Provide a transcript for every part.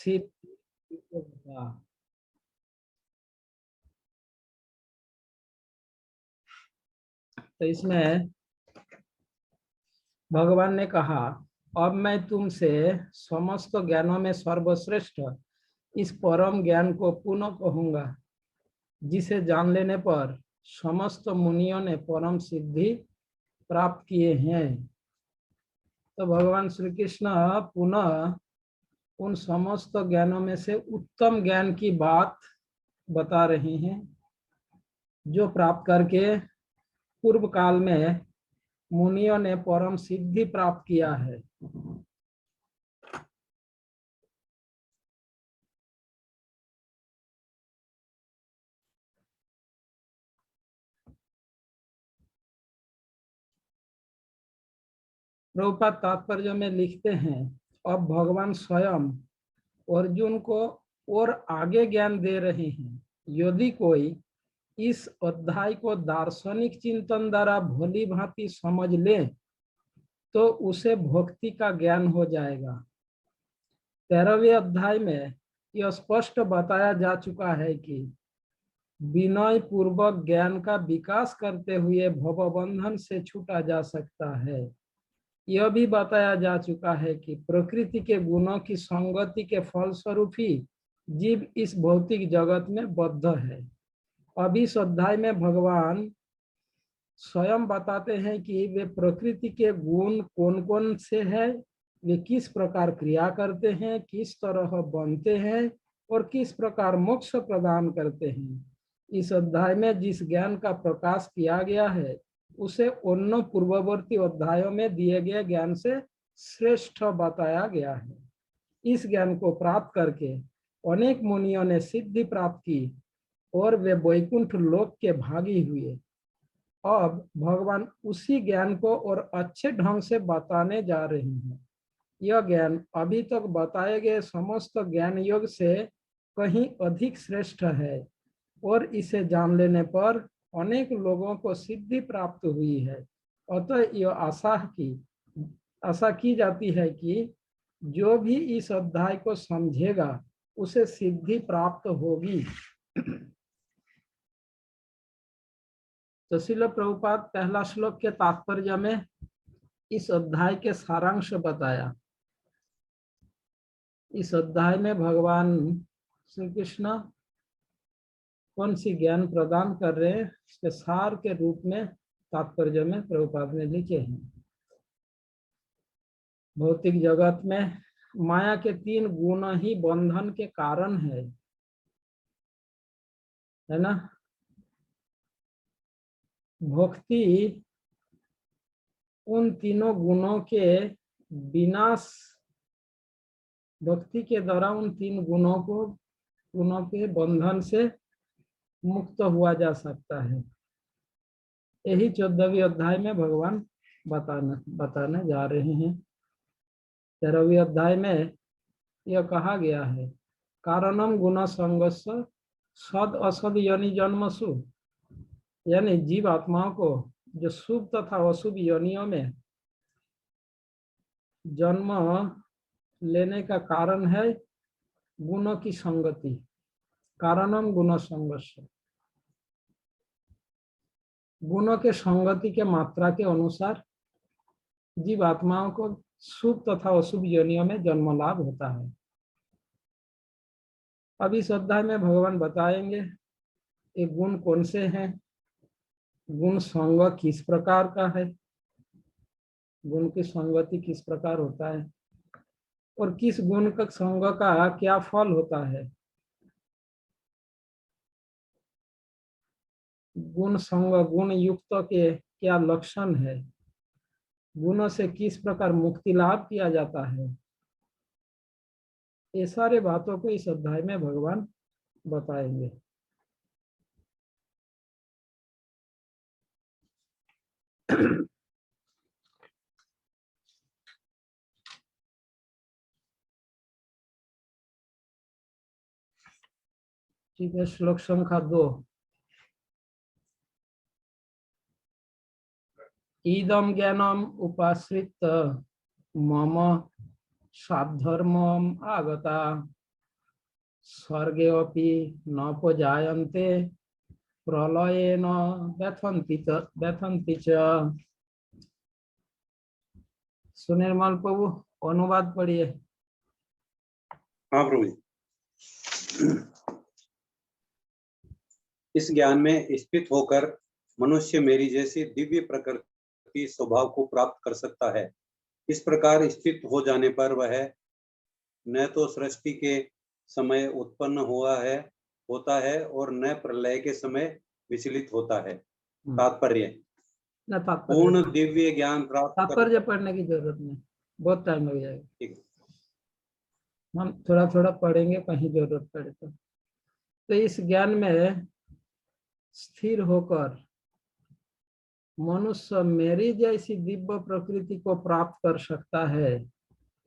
सिद्धि होगा। तो इसमें भगवान ने कहा, अब मैं तुमसे समस्त ज्ञानों में सर्वश्रेष्ठ इस परम ज्ञान को पुनः कहूंगा, जिसे जान लेने पर समस्त मुनियों ने परम सिद्धि प्राप्त किए हैं। तो भगवान श्री कृष्ण पुनः उन समस्त ज्ञानों में से उत्तम ज्ञान की बात बता रहे हैं, जो प्राप्त करके पूर्व काल में मुनियों ने परम सिद्धि प्राप्त किया है। प्रभुपाद तात्पर्य में लिखते हैं, अब भगवान स्वयं अर्जुन को और आगे ज्ञान दे रहे हैं। यदि कोई इस अध्याय को दार्शनिक चिंतन द्वारा भली भांति समझ ले तो उसे भक्ति का ज्ञान हो जाएगा। 13वें अध्याय में यह स्पष्ट बताया जा चुका है कि विनय पूर्वक ज्ञान का विकास करते हुए भवबंधन से छूटा जा सकता है। यह भी बताया जा चुका है कि प्रकृति के गुणों की संगति के फलस्वरूप ही जीव इस भौतिक जगत में बद्ध है। अब इस अध्याय में भगवान स्वयं बताते हैं कि वे प्रकृति के गुण कौन कौन से हैं, वे किस प्रकार क्रिया करते हैं, किस तरह बनते हैं और किस प्रकार मोक्ष प्रदान करते हैं। इस अध्याय में जिस ज्ञान का प्रकाश किया गया है उसे अन्य पूर्ववर्ती अध्यायों में दिए गए ज्ञान से श्रेष्ठ बताया गया है। इस ज्ञान को प्राप्त करके अनेक मुनियों ने सिद्धि प्राप्त की और वे वैकुंठ लोक के भागी हुए। अब भगवान उसी ज्ञान को और अच्छे ढंग से बताने जा रहे हैं। यह ज्ञान अभी तक बताए गए समस्त ज्ञान योग से कहीं अधिक श्रेष्ठ है और इसे जान लेने पर अनेक लोगों को सिद्धि प्राप्त हुई है। अतः यह आशा की जाती है कि जो भी इस अध्याय को समझेगा उसे सिद्धि प्राप्त होगी। तो श्रील प्रभुपाद पहला श्लोक के तात्पर्य में इस अध्याय के सारांश बताया। इस अध्याय में भगवान श्री कृष्ण कौन सी ज्ञान प्रदान कर रहे हैं इसके सार के रूप में तात्पर्य में प्रभुपाद ने लिखे हैं। भौतिक जगत में माया के 3 गुण ही बंधन के कारण है ना। भक्ति उन तीनों गुणों के विनाश, भक्ति के द्वारा उन 3 गुणों के बंधन से मुक्त हुआ जा सकता है। यही 14वें अध्याय में भगवान बताने जा रहे हैं। 13वें अध्याय में यह कहा गया है, कारणम गुण संगस्य सद असद योनि जन्मसु, यानी जीव आत्माओं को जो शुभ तथा अशुभ योनियों में जन्म लेने का कारण है गुणों की संगति। कारणम गुण संगस्य, गुणों के संगति के मात्रा के अनुसार जीव आत्माओं को शुभ तथा अशुभ योनियों में जन्म लाभ होता है। अब इस अध्याय में भगवान बताएंगे ये गुण कौन से हैं, गुण संग किस प्रकार का है, गुण की संगति किस प्रकार होता है और किस गुण का संग का क्या फल होता है। गुण संग गुण युक्त के क्या लक्षण है, गुणों से किस प्रकार मुक्ति लाभ किया जाता है, ये सारे बातों को इस अध्याय में भगवान बताएंगे। ठीक है, श्लोक संख्या 2। इदम ज्ञानम उपाश्रित मम साधर्मम आगता स्वर्गे अपि नोपजायन्ते प्रलयेन व्यथन्ति च। सुनिर्मल प्रभु अनुवाद पढ़िए। हाँ प्रभु जी। इस ज्ञान में स्थित होकर मनुष्य मेरी जैसी दिव्य प्रकृति स्वभाव को प्राप्त कर सकता है। इस प्रकार स्थित हो जाने पर वह न तो सृष्टि के समय उत्पन्न होता है और न प्रलय के समय विचलित होता है। तात्पर्य पूर्ण दिव्य ज्ञान प्राप्त तात्पर्य पढ़ने की जरूरत नहीं, बहुत टाइम लग जाएगा। ठीक, हम थोड़ा थोड़ा पढ़ेंगे, कहीं जरूरत पड़े तो इस ज्ञान में स्थिर होकर मनुष्य मेरी जैसी दिव्य प्रकृति को प्राप्त कर सकता है।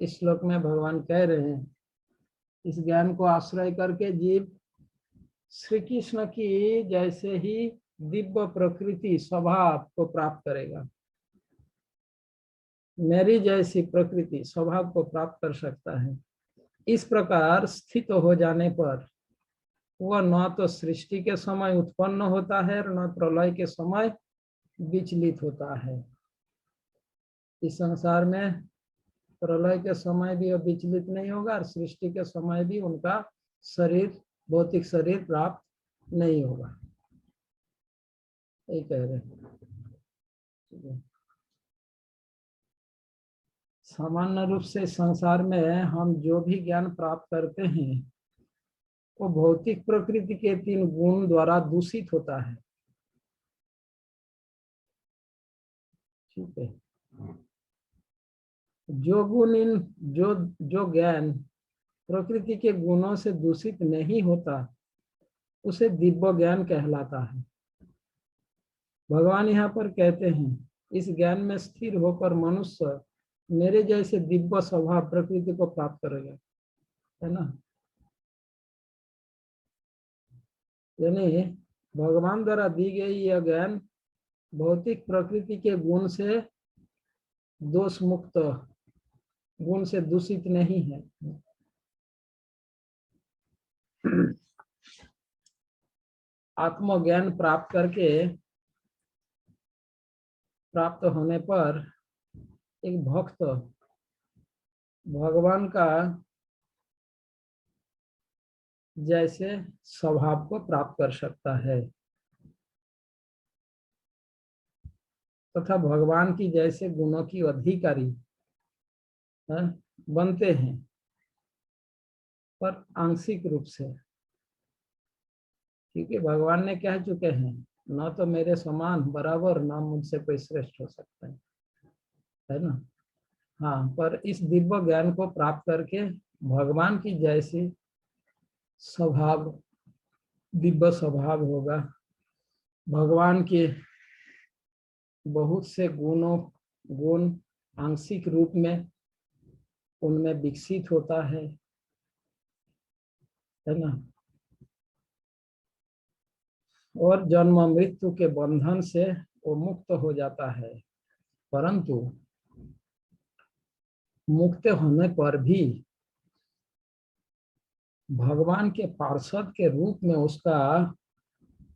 इस श्लोक में भगवान कह रहे हैं इस ज्ञान को आश्रय करके जीव श्री कृष्ण की जैसे ही दिव्य प्रकृति स्वभाव को प्राप्त करेगा। मेरी जैसी प्रकृति स्वभाव को प्राप्त कर सकता है। इस प्रकार स्थित हो जाने पर वह न तो सृष्टि के समय उत्पन्न होता है और न प्रलय के समय विचलित होता है। इस संसार में प्रलय के समय भी वह विचलित नहीं होगा और सृष्टि के समय भी उनका शरीर, भौतिक शरीर प्राप्त नहीं होगा, यही कह रहे हैं। सामान्य रूप से संसार में हम जो भी ज्ञान प्राप्त करते हैं वो भौतिक प्रकृति के 3 गुण द्वारा दूषित होता है। ठीक है। जो गुण जो ज्ञान प्रकृति के गुणों से दूषित नहीं होता उसे दिव्य ज्ञान कहलाता है। भगवान यहाँ पर कहते हैं इस ज्ञान में स्थिर होकर मनुष्य मेरे जैसे दिव्य स्वभाव प्रकृति को प्राप्त करेगा, है ना। यानी भगवान द्वारा दी गई यह ज्ञान भौतिक प्रकृति के गुण से दोष मुक्त, गुण से दूषित नहीं है। आत्मज्ञान प्राप्त होने पर एक भक्त भगवान का जैसे स्वभाव को प्राप्त कर सकता है तथा भगवान की जैसे गुणों की अधिकारी बनते हैं, पर आंशिक रूप से। क्योंकि भगवान ने कह चुके हैं न तो मेरे समान बराबर न मुझसे कोई श्रेष्ठ हो सकता है ना। हाँ, पर इस दिव्य ज्ञान को प्राप्त करके भगवान की जैसी स्वभाव, दिव्य स्वभाव होगा। भगवान के बहुत से गुण आंशिक रूप में उनमें विकसित होता है ना। और जन्म मृत्यु के बंधन से वो मुक्त हो जाता है। परंतु मुक्त होने पर भी भगवान के पार्षद के रूप में उसका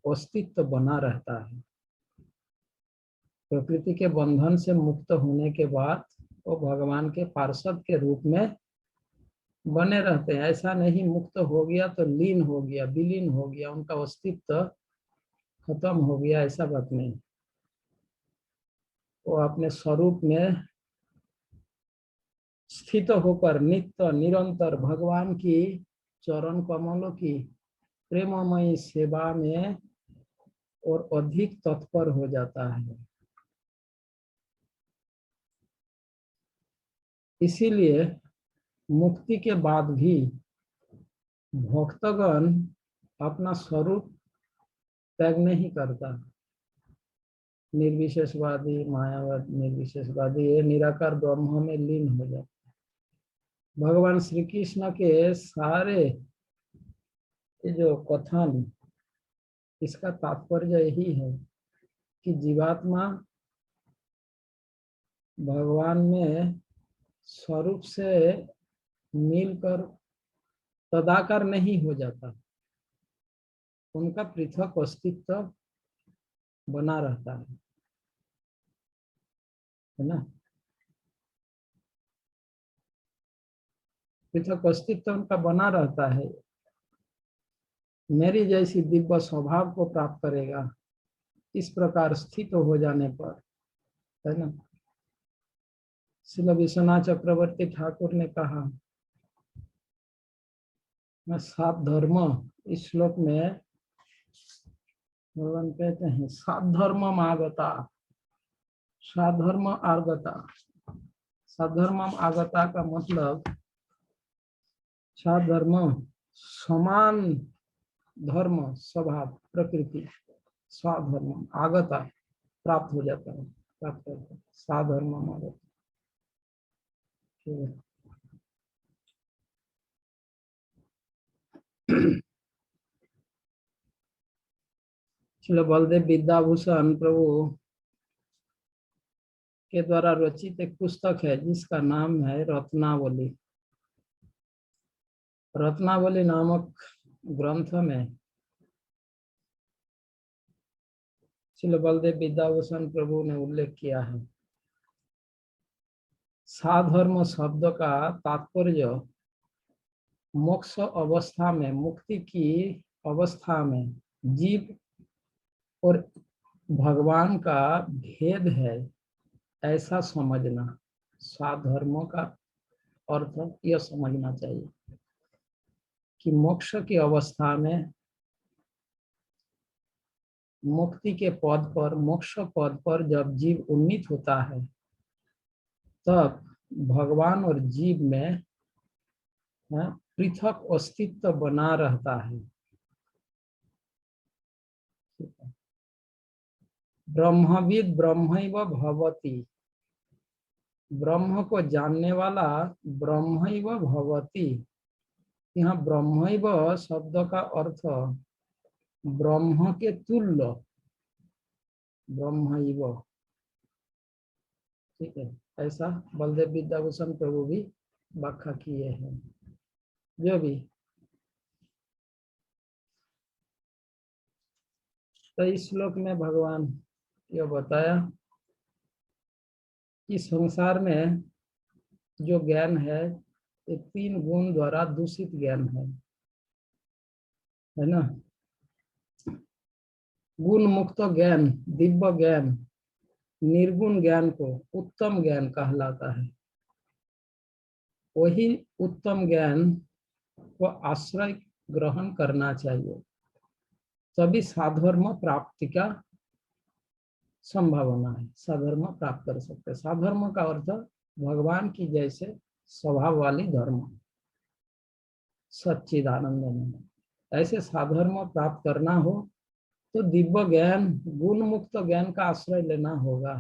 अस्तित्व बना रहता है। प्रकृति के बंधन से मुक्त होने के बाद वो भगवान के पार्षद के रूप में बने रहते हैं। ऐसा नहीं मुक्त हो गया तो लीन हो गया, विलीन हो गया, उनका अस्तित्व खत्म हो गया, ऐसा बात नहीं। वो अपने स्वरूप में स्थित होकर नित्य निरंतर भगवान की चरण कमलों की प्रेममयी सेवा में और अधिक तत्पर हो जाता है। इसीलिए मुक्ति के बाद भी भक्तगण अपना स्वरूप त्याग नहीं करता। निर्विशेषवादी, मायावादी, निर्विशेषवादी ये निराकार ब्रह्म में लीन हो जाता है। भगवान श्री कृष्ण के सारे ये जो कथन, इसका तात्पर्य यही है कि जीवात्मा भगवान में स्वरूप से मिलकर तदाकार नहीं हो जाता, उनका पृथक अस्तित्व बना रहता है ना। पृथक अस्तित्व उनका बना रहता है। मेरी जैसी दिव्य स्वभाव को प्राप्त करेगा, इस प्रकार स्थित हो जाने पर, है ना। श्रील विश्वनाथ चक्रवर्ती ठाकुर ने कहा, सात धर्म, इस श्लोक में भगवान कहते हैं साधर्म आगता, साधर्म आगता। साधर्म आगता का मतलब साधर्म समान धर्म स्वभाव प्रकृति, साधर्म आगता प्राप्त हो जाता है, प्राप्त करता है, साधर्म आगता। श्रील बलदेव विद्याभूषण प्रभु के द्वारा रचित एक पुस्तक है जिसका नाम है रत्नावली। रत्नावली नामक ग्रंथ में श्रील बलदेव विद्याभूषण प्रभु ने उल्लेख किया है, साधर्म शब्द का तात्पर्य मोक्ष अवस्था में, मुक्ति की अवस्था में जीव और भगवान का भेद है, ऐसा समझना। साधर्मों का अर्थ यह समझना चाहिए कि मोक्ष की अवस्था में, मुक्ति के पद पर, मोक्ष पद पर जब जीव उन्नीत होता है, तब भगवान और जीव में पृथक अस्तित्व बना रहता है। ब्रह्मविद ब्रह्मैव भवति, ब्रह्म को जानने वाला ब्रह्मैव भवति। यहाँ ब्रह्मैव शब्द का अर्थ ब्रह्म के तुल्य, ब्रह्मैव, ठीक है। ऐसा बलदेव विद्याभूषण प्रभु भी व्याख्या किए हैं। जो भी तो इस श्लोक में भगवान यह बताया कि संसार में जो ज्ञान है ये तीन गुण द्वारा दूषित ज्ञान है ना। गुण मुक्त ज्ञान, दिव्य ज्ञान, निर्गुण ज्ञान को उत्तम ज्ञान कहलाता है। वही उत्तम ज्ञान को आश्रय ग्रहण करना चाहिए, तभी साधर्म प्राप्ति का संभावना है। साधर्म प्राप्त कर सकते हैं। साधर्म का अर्थ भगवान की जैसे स्वभाव वाली धर्म, सच्चिदानंद में। ऐसे साधर्म प्राप्त करना हो तो दिव्य ज्ञान, गुण मुक्त ज्ञान का आश्रय लेना होगा।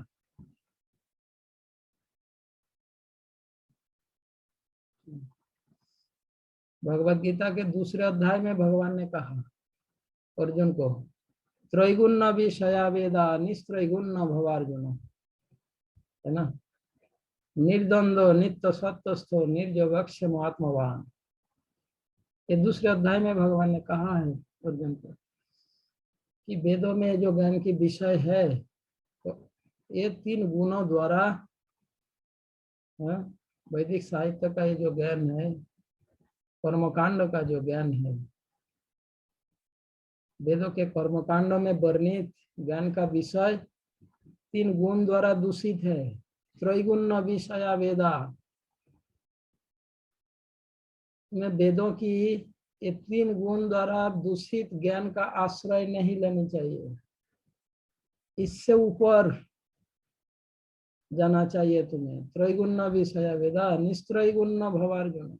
भगवद गीता के दूसरे अध्याय में भगवान ने कहा अर्जुन को, त्रैगुण्य विषया वेदा निस्त्रैगुण्य भवार्जुन, है ना। निर्द्वंद्व नित्य सत्यस्थो निर्जवक्ष्यम आत्मवान। ये दूसरे अध्याय में भगवान ने कहा है अर्जुन को कि वेदों में जो ज्ञान की विषय है तो ये तीन गुणों द्वारा, वैदिक साहित्य का ये जो ज्ञान है, कर्मकांड का जो ज्ञान है, वेदों के कर्मकांडों में वर्णित ज्ञान का विषय तीन गुण द्वारा दूषित है। त्रैगुण्य विषया वेदा, में वेदों की ये तीन गुण द्वारा दूषित ज्ञान का आश्रय नहीं लेना चाहिए। इससे ऊपर जाना चाहिए तुम्हें। त्रैगुण्य विषया वेदा निस्त्रैगुण्य भवार्जुन,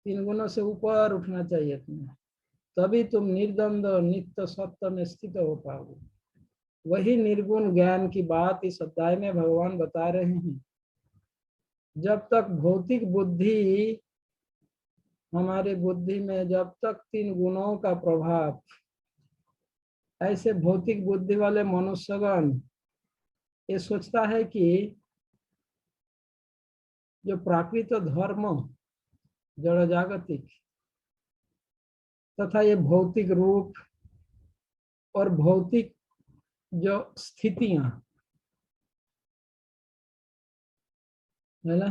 तीन गुणों से ऊपर उठना चाहिए तुम्हें, तभी तुम निर्द्वंद्व नित्य सत्य में स्थित हो पाओगे। वही निर्गुण ज्ञान की बात इस अध्याय में भगवान बता रहे हैं। जब तक भौतिक बुद्धि, हमारी बुद्धि में जब तक तीन गुणों का प्रभाव, ऐसे भौतिक बुद्धि वाले मनुष्यगण ये सोचता है कि जो प्राकृत धर्म जड़ जागतिक, तथा ये भौतिक रूप और भौतिक जो स्थितियां है ना,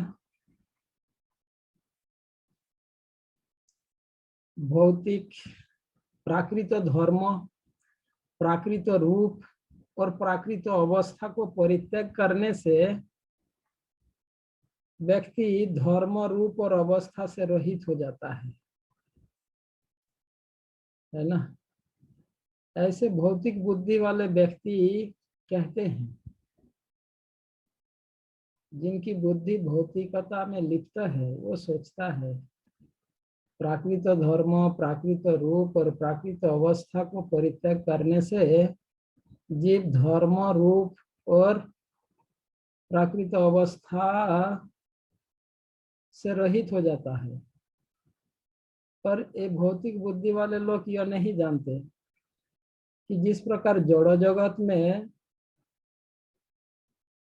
भौतिक प्राकृत धर्म, प्राकृत रूप और प्राकृत अवस्था को परित्याग करने से व्यक्ति धर्म रूप और अवस्था से रहित हो जाता है ना। ऐसे भौतिक बुद्धि वाले व्यक्ति कहते हैं, जिनकी बुद्धि भौतिकता में लिप्त है, वो सोचता है प्राकृत धर्म, प्राकृत रूप और प्राकृत अवस्था को परित्याग करने से जीव धर्म रूप और प्राकृत अवस्था से रहित हो जाता है। पर ये भौतिक बुद्धि वाले लोग यह नहीं जानते कि जिस प्रकार जड़ जगत में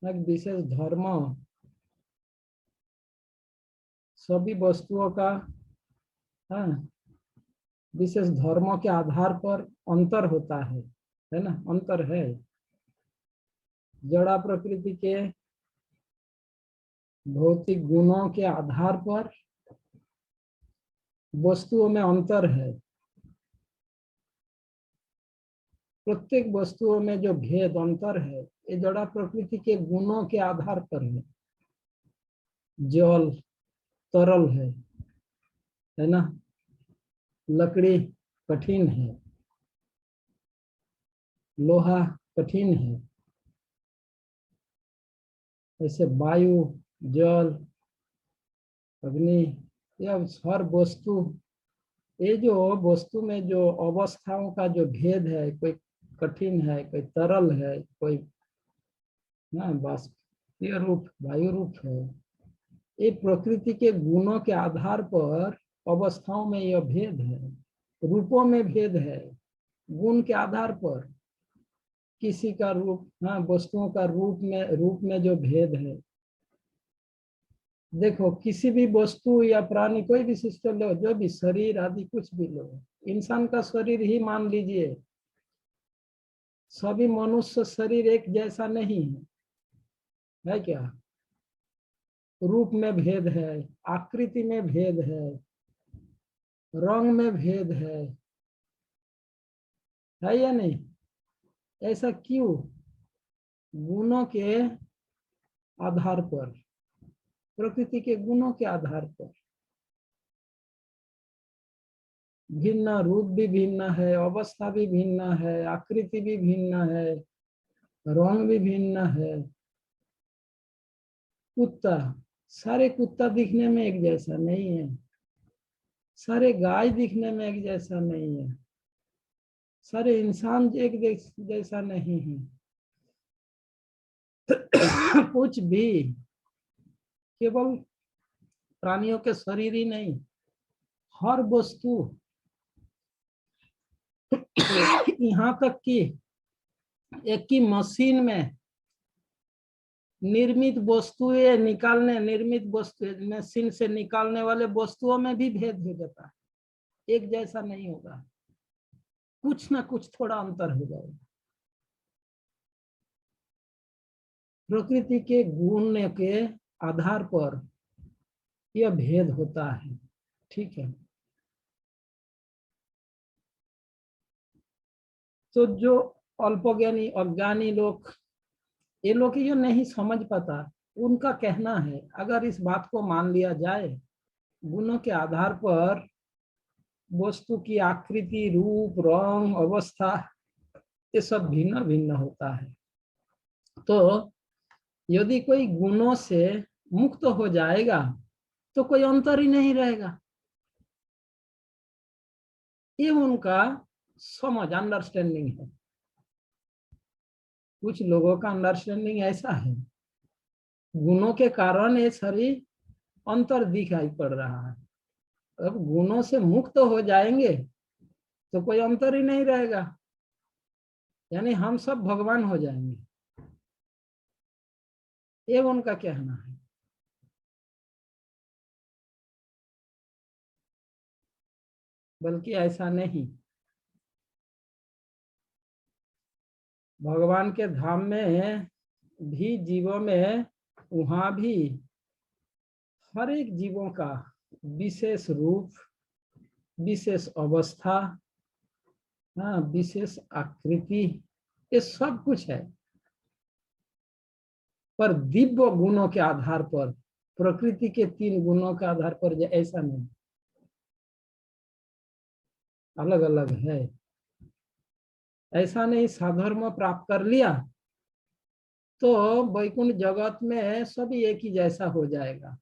एक विशेष धर्म सभी वस्तुओं का विशेष धर्मों के आधार पर अंतर होता है ना, अंतर है। जड़ा प्रकृति के भौतिक गुणों के आधार पर वस्तुओं में अंतर है। प्रत्येक वस्तुओं में जो भेद अंतर है, ये जड़ा प्रकृति के गुणों के आधार पर है। जल तरल है ना, लकड़ी कठिन है, लोहा कठिन है, ऐसे वायु, जल, अग्नि, यह हर वस्तु, ये जो वस्तु में जो अवस्थाओं का जो भेद है, कोई कठिन है, कोई तरल है, कोई ना बाष्पीय रूप, वायु रूप है, ये प्रकृति के गुणों के आधार पर अवस्थाओं में यह भेद है, रूपों में भेद है, गुण के आधार पर किसी का रूप, वस्तुओं का रूप में जो भेद है। देखो किसी भी वस्तु या प्राणी, कोई भी सिस्टम लो, जो भी शरीर आदि कुछ भी लो, इंसान का शरीर ही मान लीजिए, सभी मनुष्य शरीर एक जैसा नहीं है क्या? रूप में भेद है, आकृति में भेद है, रंग में भेद है या नहीं? ऐसा क्यों? गुणों के आधार पर, प्रकृति के गुणों के आधार पर भिन्न रूप भी भिन्न है, अवस्था भी भिन्न है, आकृति भी भिन्न है, रंग भी भिन्न है। कुत्ता, सारे कुत्ता दिखने में एक जैसा नहीं है, सारे गाय दिखने में एक जैसा नहीं है, सारे इंसान एक जैसा नहीं है। कुछ भी, केवल प्राणियों के शरीर ही नहीं, हर वस्तु, यहाँ तक कि एक ही मशीन में निर्मित वस्तुएं निकालने, निर्मित वस्तु मशीन से निकालने वाले वस्तुओं में भी भेद हो जाता है, एक जैसा नहीं होगा, कुछ ना कुछ थोड़ा अंतर हो जाएगा। प्रकृति के गुण के आधार पर यह भेद होता है, ठीक है। तो जो अल्पज्ञानी अज्ञानी लोग, ये लोग ये नहीं समझ पाता, उनका कहना है अगर इस बात को मान लिया जाए, गुणों के आधार पर वस्तु की आकृति, रूप, रंग, अवस्था, ये सब भिन्न भिन्न होता है, तो यदि कोई गुणों से मुक्त हो जाएगा तो कोई अंतर ही नहीं रहेगा। ये उनका समझ, अंडरस्टैंडिंग है। कुछ लोगों का अंडरस्टैंडिंग ऐसा है, गुणों के कारण ये शरीर अंतर दिखाई पड़ रहा है, अब गुणों से मुक्त हो जाएंगे तो कोई अंतर ही नहीं रहेगा, यानी हम सब भगवान हो जाएंगे, ये उनका कहना है। बल्कि ऐसा नहीं। भगवान के धाम में भी जीवों में, वहां भी हर एक जीवों का विशेष रूप, विशेष अवस्था, हाँ, विशेष आकृति, ये सब कुछ है। पर दिव्य गुणों के आधार पर, प्रकृति के 3 गुणों के आधार पर ऐसा नहीं, अलग अलग है। ऐसा नहीं साधर्म प्राप्त कर लिया तो वैकुंठ जगत में सभी एक ही जैसा हो जाएगा,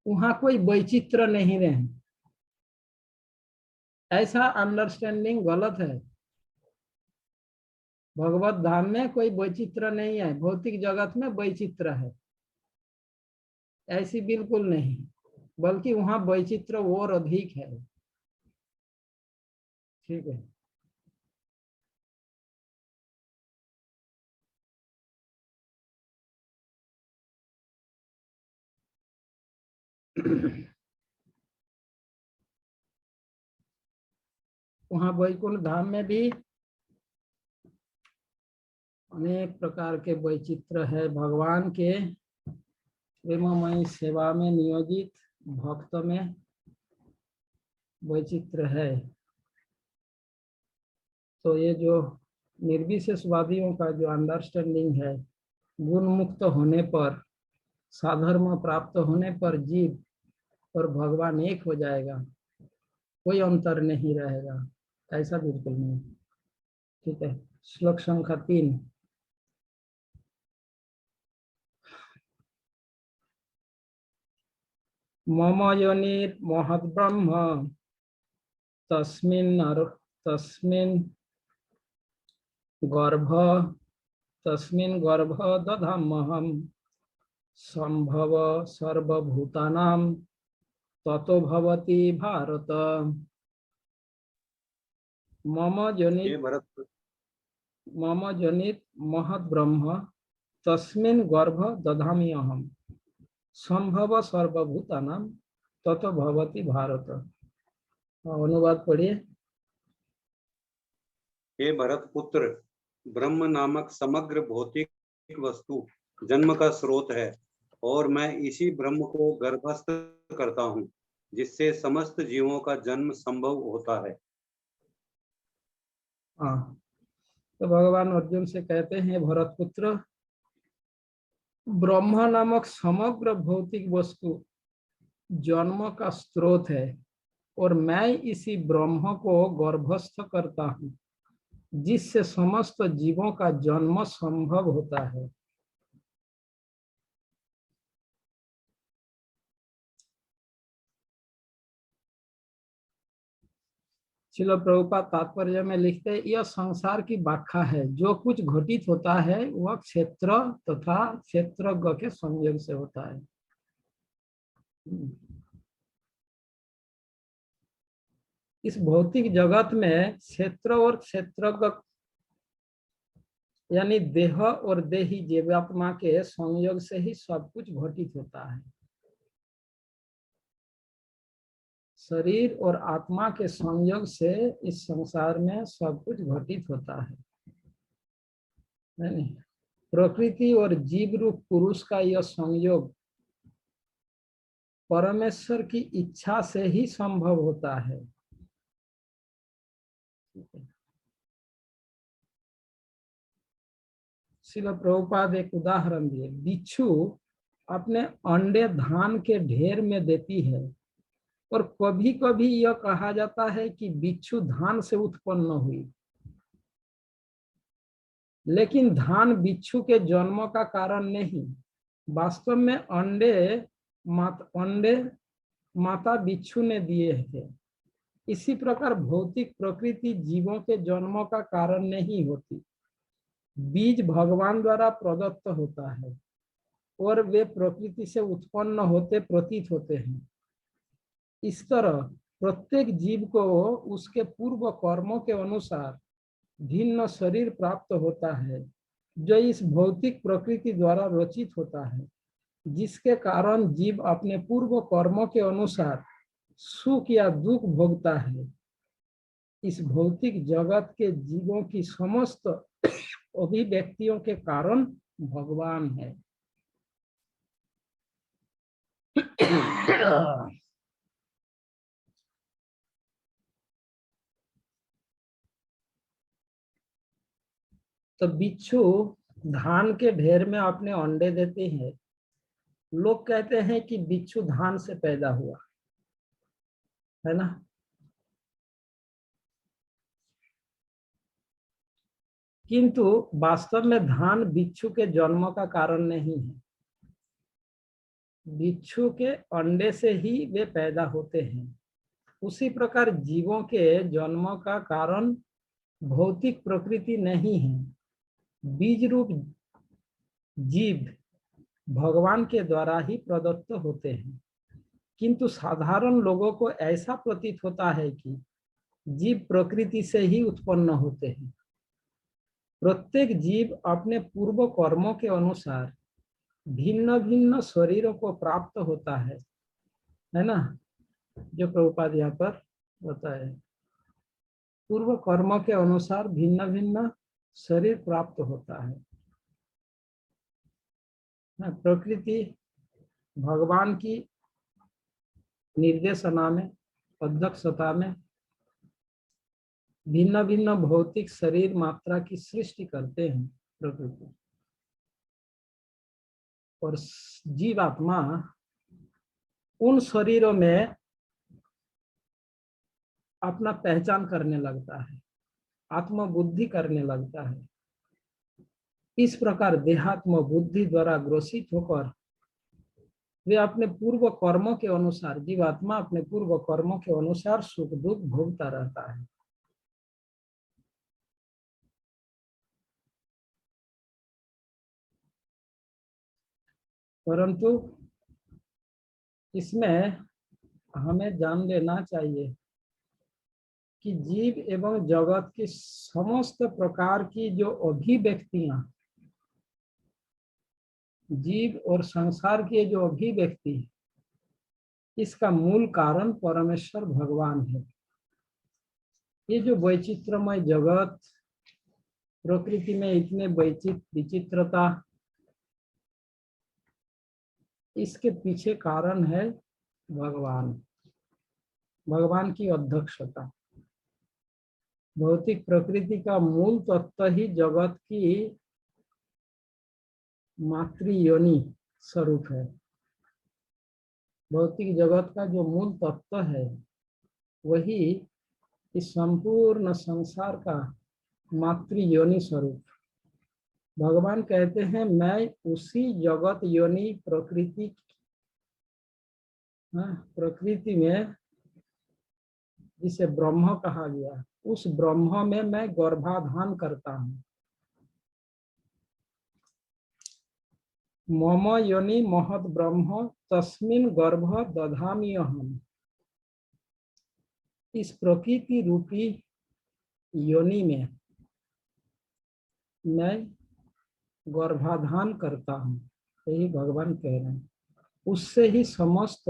वहां कोई वैचित्र नहीं रहे। ऐसा अंडरस्टैंडिंग गलत है। भगवत धाम में कोई वैचित्र नहीं है, भौतिक जगत में वैचित्र है, ऐसी बिल्कुल नहीं, बल्कि वहां वैचित्र और अधिक है। ठीक है। वहां वैकुंठ धाम में भी अनेक प्रकार के वैचित्र है। भगवान के प्रेममयी सेवा में नियोजित भक्त में वैचित्र है। तो ये जो निर्विशेषवादियों का जो अंडरस्टैंडिंग है, गुण मुक्त होने पर, साधर्म प्राप्त होने पर जीव और भगवान एक हो जाएगा, कोई अंतर नहीं रहेगा, ऐसा बिल्कुल नहीं। ठीक है। श्लोक संख्या 3। मम योनिर महद्ब्रह्म तस्मिन् गर्भ दधाम्यहम् संभव सर्वभूतानां ततो भवति भारत। मम जनित महद्ब्रह्म तस्मिन् गर्भ दधाम्यहम् संभव सर्वभूतानां ततो भवति भारत। अनुवाद पढ़िए। हे भरत पुत्र, ब्रह्म नामक समग्र भौतिक वस्तु जन्म का स्रोत है, और मैं इसी ब्रह्म को गर्भस्थ करता हूँ, जिससे समस्त जीवों का जन्म संभव होता है। हाँ, तो भगवान अर्जुन से कहते हैं, भरत पुत्र, ब्रह्म नामक समग्र भौतिक वस्तु जन्म का स्रोत है, और मैं इसी ब्रह्म को गर्भस्थ करता हूँ, जिससे समस्त जीवों का जन्म संभव होता है। श्रील प्रभुपाद तात्पर्य में लिखते हैं, यह संसार की व्याख्या है। जो कुछ घटित होता है वह क्षेत्र तथा क्षेत्रज्ञ के संयोग से होता है। इस भौतिक जगत में क्षेत्र और क्षेत्रज्ञ यानी देह और देही जीवात्मा के संयोग से ही सब कुछ घटित होता है। शरीर और आत्मा के संयोग से इस संसार में सब कुछ घटित होता है। नहीं, प्रकृति और जीव रूप पुरुष का यह संयोग परमेश्वर की इच्छा से ही संभव होता है। श्रील प्रभुपाद एक उदाहरण दिए। बिच्छू अपने अंडे धान के ढेर में देती है, और कभी कभी यह कहा जाता है कि बिच्छू धान से उत्पन्न हुई, लेकिन धान बिच्छू के जन्म का कारण नहीं। वास्तव में अंडे माता बिच्छू ने दिए थे। इसी प्रकार भौतिक प्रकृति जीवों के जन्म का कारण नहीं होती। बीज भगवान द्वारा प्रदत्त होता है, और वे प्रकृति से उत्पन्न होते प्रतीत होते हैं। इस तरह प्रत्येक जीव को उसके पूर्व कर्मों के अनुसार भिन्न शरीर प्राप्त होता है, जो इस भौतिक प्रकृति द्वारा रचित होता है, जिसके कारण जीव अपने पूर्व कर्मों के अनुसार सुख या दुख भोगता है, इस भौतिक जगत के जीवों की समस्त अभिव्यक्तियों के कारण भगवान है। तो बिच्छू धान के ढेर में अपने अंडे देते हैं। लोग कहते हैं कि बिच्छू धान से पैदा हुआ है ना, किंतु वास्तव में धान बिच्छू के जन्म का कारण नहीं है। बिच्छू के अंडे से ही वे पैदा होते हैं। उसी प्रकार जीवों के जन्म का कारण भौतिक प्रकृति नहीं है। बीज रूप जीव भगवान के द्वारा ही प्रदत्त होते हैं, किंतु साधारण लोगों को ऐसा प्रतीत होता है कि जीव प्रकृति से ही उत्पन्न होते हैं। प्रत्येक जीव अपने पूर्व कर्मों के अनुसार भिन्न भिन्न शरीरों को प्राप्त होता है ना, जो प्रभुपाद यहाँ पर बताए। पूर्व कर्म के अनुसार भिन्न भिन्न शरीर प्राप्त होता है। प्रकृति भगवान की निर्देशना में, अध्यक्षता में भिन्न भिन्न भौतिक शरीर मात्रा की सृष्टि करते हैं प्रकृति, और जीवात्मा उन शरीरों में अपना पहचान करने लगता है, आत्मबुद्धि करने लगता है। इस प्रकार देहात्म बुद्धि द्वारा ग्रसित होकर वे अपने पूर्व कर्मों के अनुसार, जीवात्मा अपने पूर्व कर्मों के अनुसार सुख दुख भोगता रहता है। परंतु इसमें हमें जान लेना चाहिए कि जीव एवं जगत की समस्त प्रकार की जो अभिव्यक्तियां, जीव और संसार की जो अभिव्यक्ति, इसका मूल कारण परमेश्वर भगवान है। ये जो वैचित्रमय जगत, प्रकृति में इतने विचित्रता, इसके पीछे कारण है भगवान, भगवान की अध्यक्षता। भौतिक प्रकृति का मूल तत्व ही जगत की मातृयोनि स्वरूप है। भौतिक जगत का जो मूल तत्व है वही इस संपूर्ण संसार का मातृयोनि स्वरूप। भगवान कहते हैं मैं उसी जगत योनि प्रकृति में, जिसे ब्रह्म कहा गया, उस ब्रह्म में मैं गर्भाधान करता हूँ। मम योनि महद ब्रह्म तस्मिन् गर्भ दधामि अहम्। इस प्रकृति रूपी योनि में मैं गर्भाधान करता हूँ, यही भगवान कह रहे हैं। उससे ही समस्त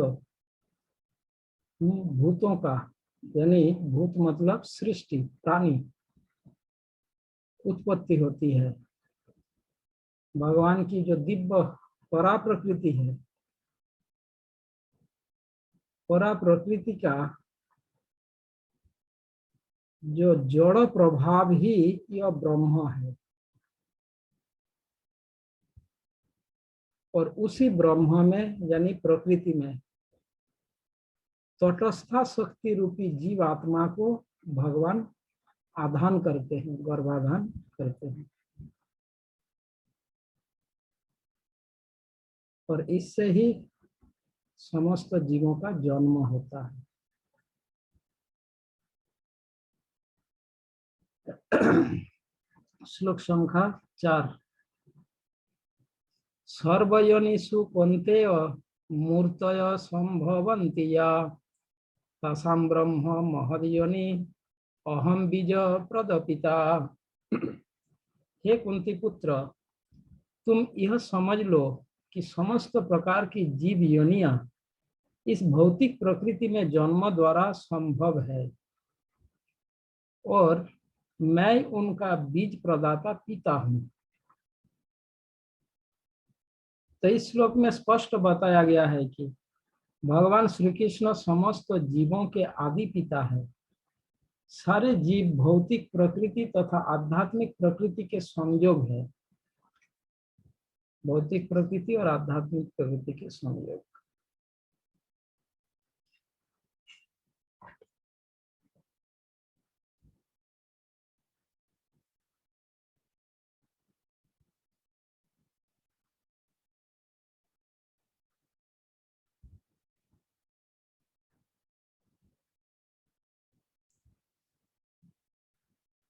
भूतों का, यानी भूत मतलब सृष्टि, प्राणी उत्पत्ति होती है। भगवान की जो दिव्य परा प्रकृति है, परा प्रकृति का जो जड़ प्रभाव ही यह ब्रह्म है, और उसी ब्रह्म में यानी प्रकृति में तटस्था शक्ति रूपी जीव आत्मा को भगवान आधान करते हैं, गर्भाधान करते हैं, और इससे ही समस्त जीवों का जन्म होता है। श्लोक संख्या 4। सर्वयोनिषु कौन्तेय मूर्तय संभवन्ति या तासां ब्रह्म महद्योनि अहम बीज प्रदपिता। हे कुंती पुत्र, तुम यह समझ लो कि समस्त प्रकार की जीव योनियां इस भौतिक प्रकृति में जन्म द्वारा संभव है और मैं उनका बीज प्रदाता पिता हूं। तो इस श्लोक में स्पष्ट बताया गया है कि भगवान श्री कृष्ण समस्त जीवों के आदि पिता है। सारे जीव भौतिक प्रकृति तथा आध्यात्मिक प्रकृति के संयोग है। भौतिक प्रकृति और आध्यात्मिक प्रकृति के संयोग।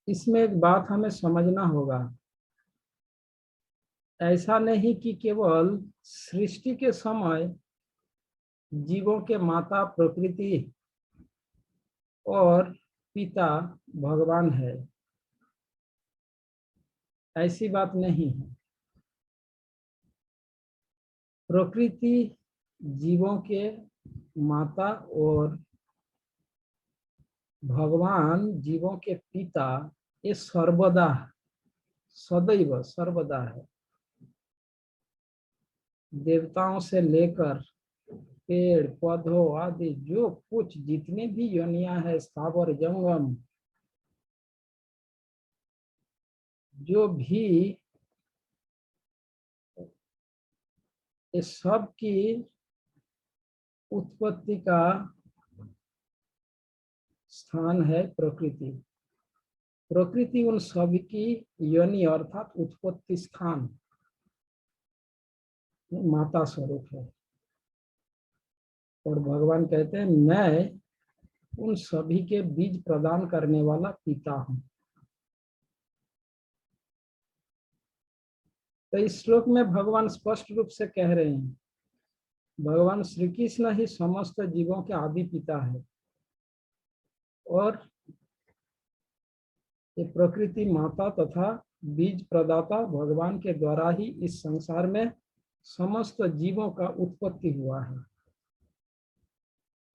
इसमें एक बात हमें समझना होगा, ऐसा नहीं कि केवल सृष्टि के समय जीवों के माता प्रकृति और पिता भगवान है, ऐसी बात नहीं है। प्रकृति जीवों के माता और भगवान जीवों के पिता, ये सर्वदा सदैव सर्वदा है। देवताओं से लेकर पेड़ पौधों आदि जो कुछ जितने भी योनियां है, स्थावर जंगम, जो भी इस सब की उत्पत्ति का स्थान है प्रकृति। प्रकृति उन सभी की योनि अर्थात उत्पत्ति स्थान माता स्वरूप है। और भगवान कहते हैं मैं उन सभी के बीज प्रदान करने वाला पिता हूं। तो इस श्लोक में भगवान स्पष्ट रूप से कह रहे हैं भगवान श्री कृष्ण ही समस्त जीवों के आदि पिता है और ये प्रकृति माता तथा बीज प्रदाता भगवान के द्वारा ही इस संसार में समस्त जीवों का उत्पत्ति हुआ है।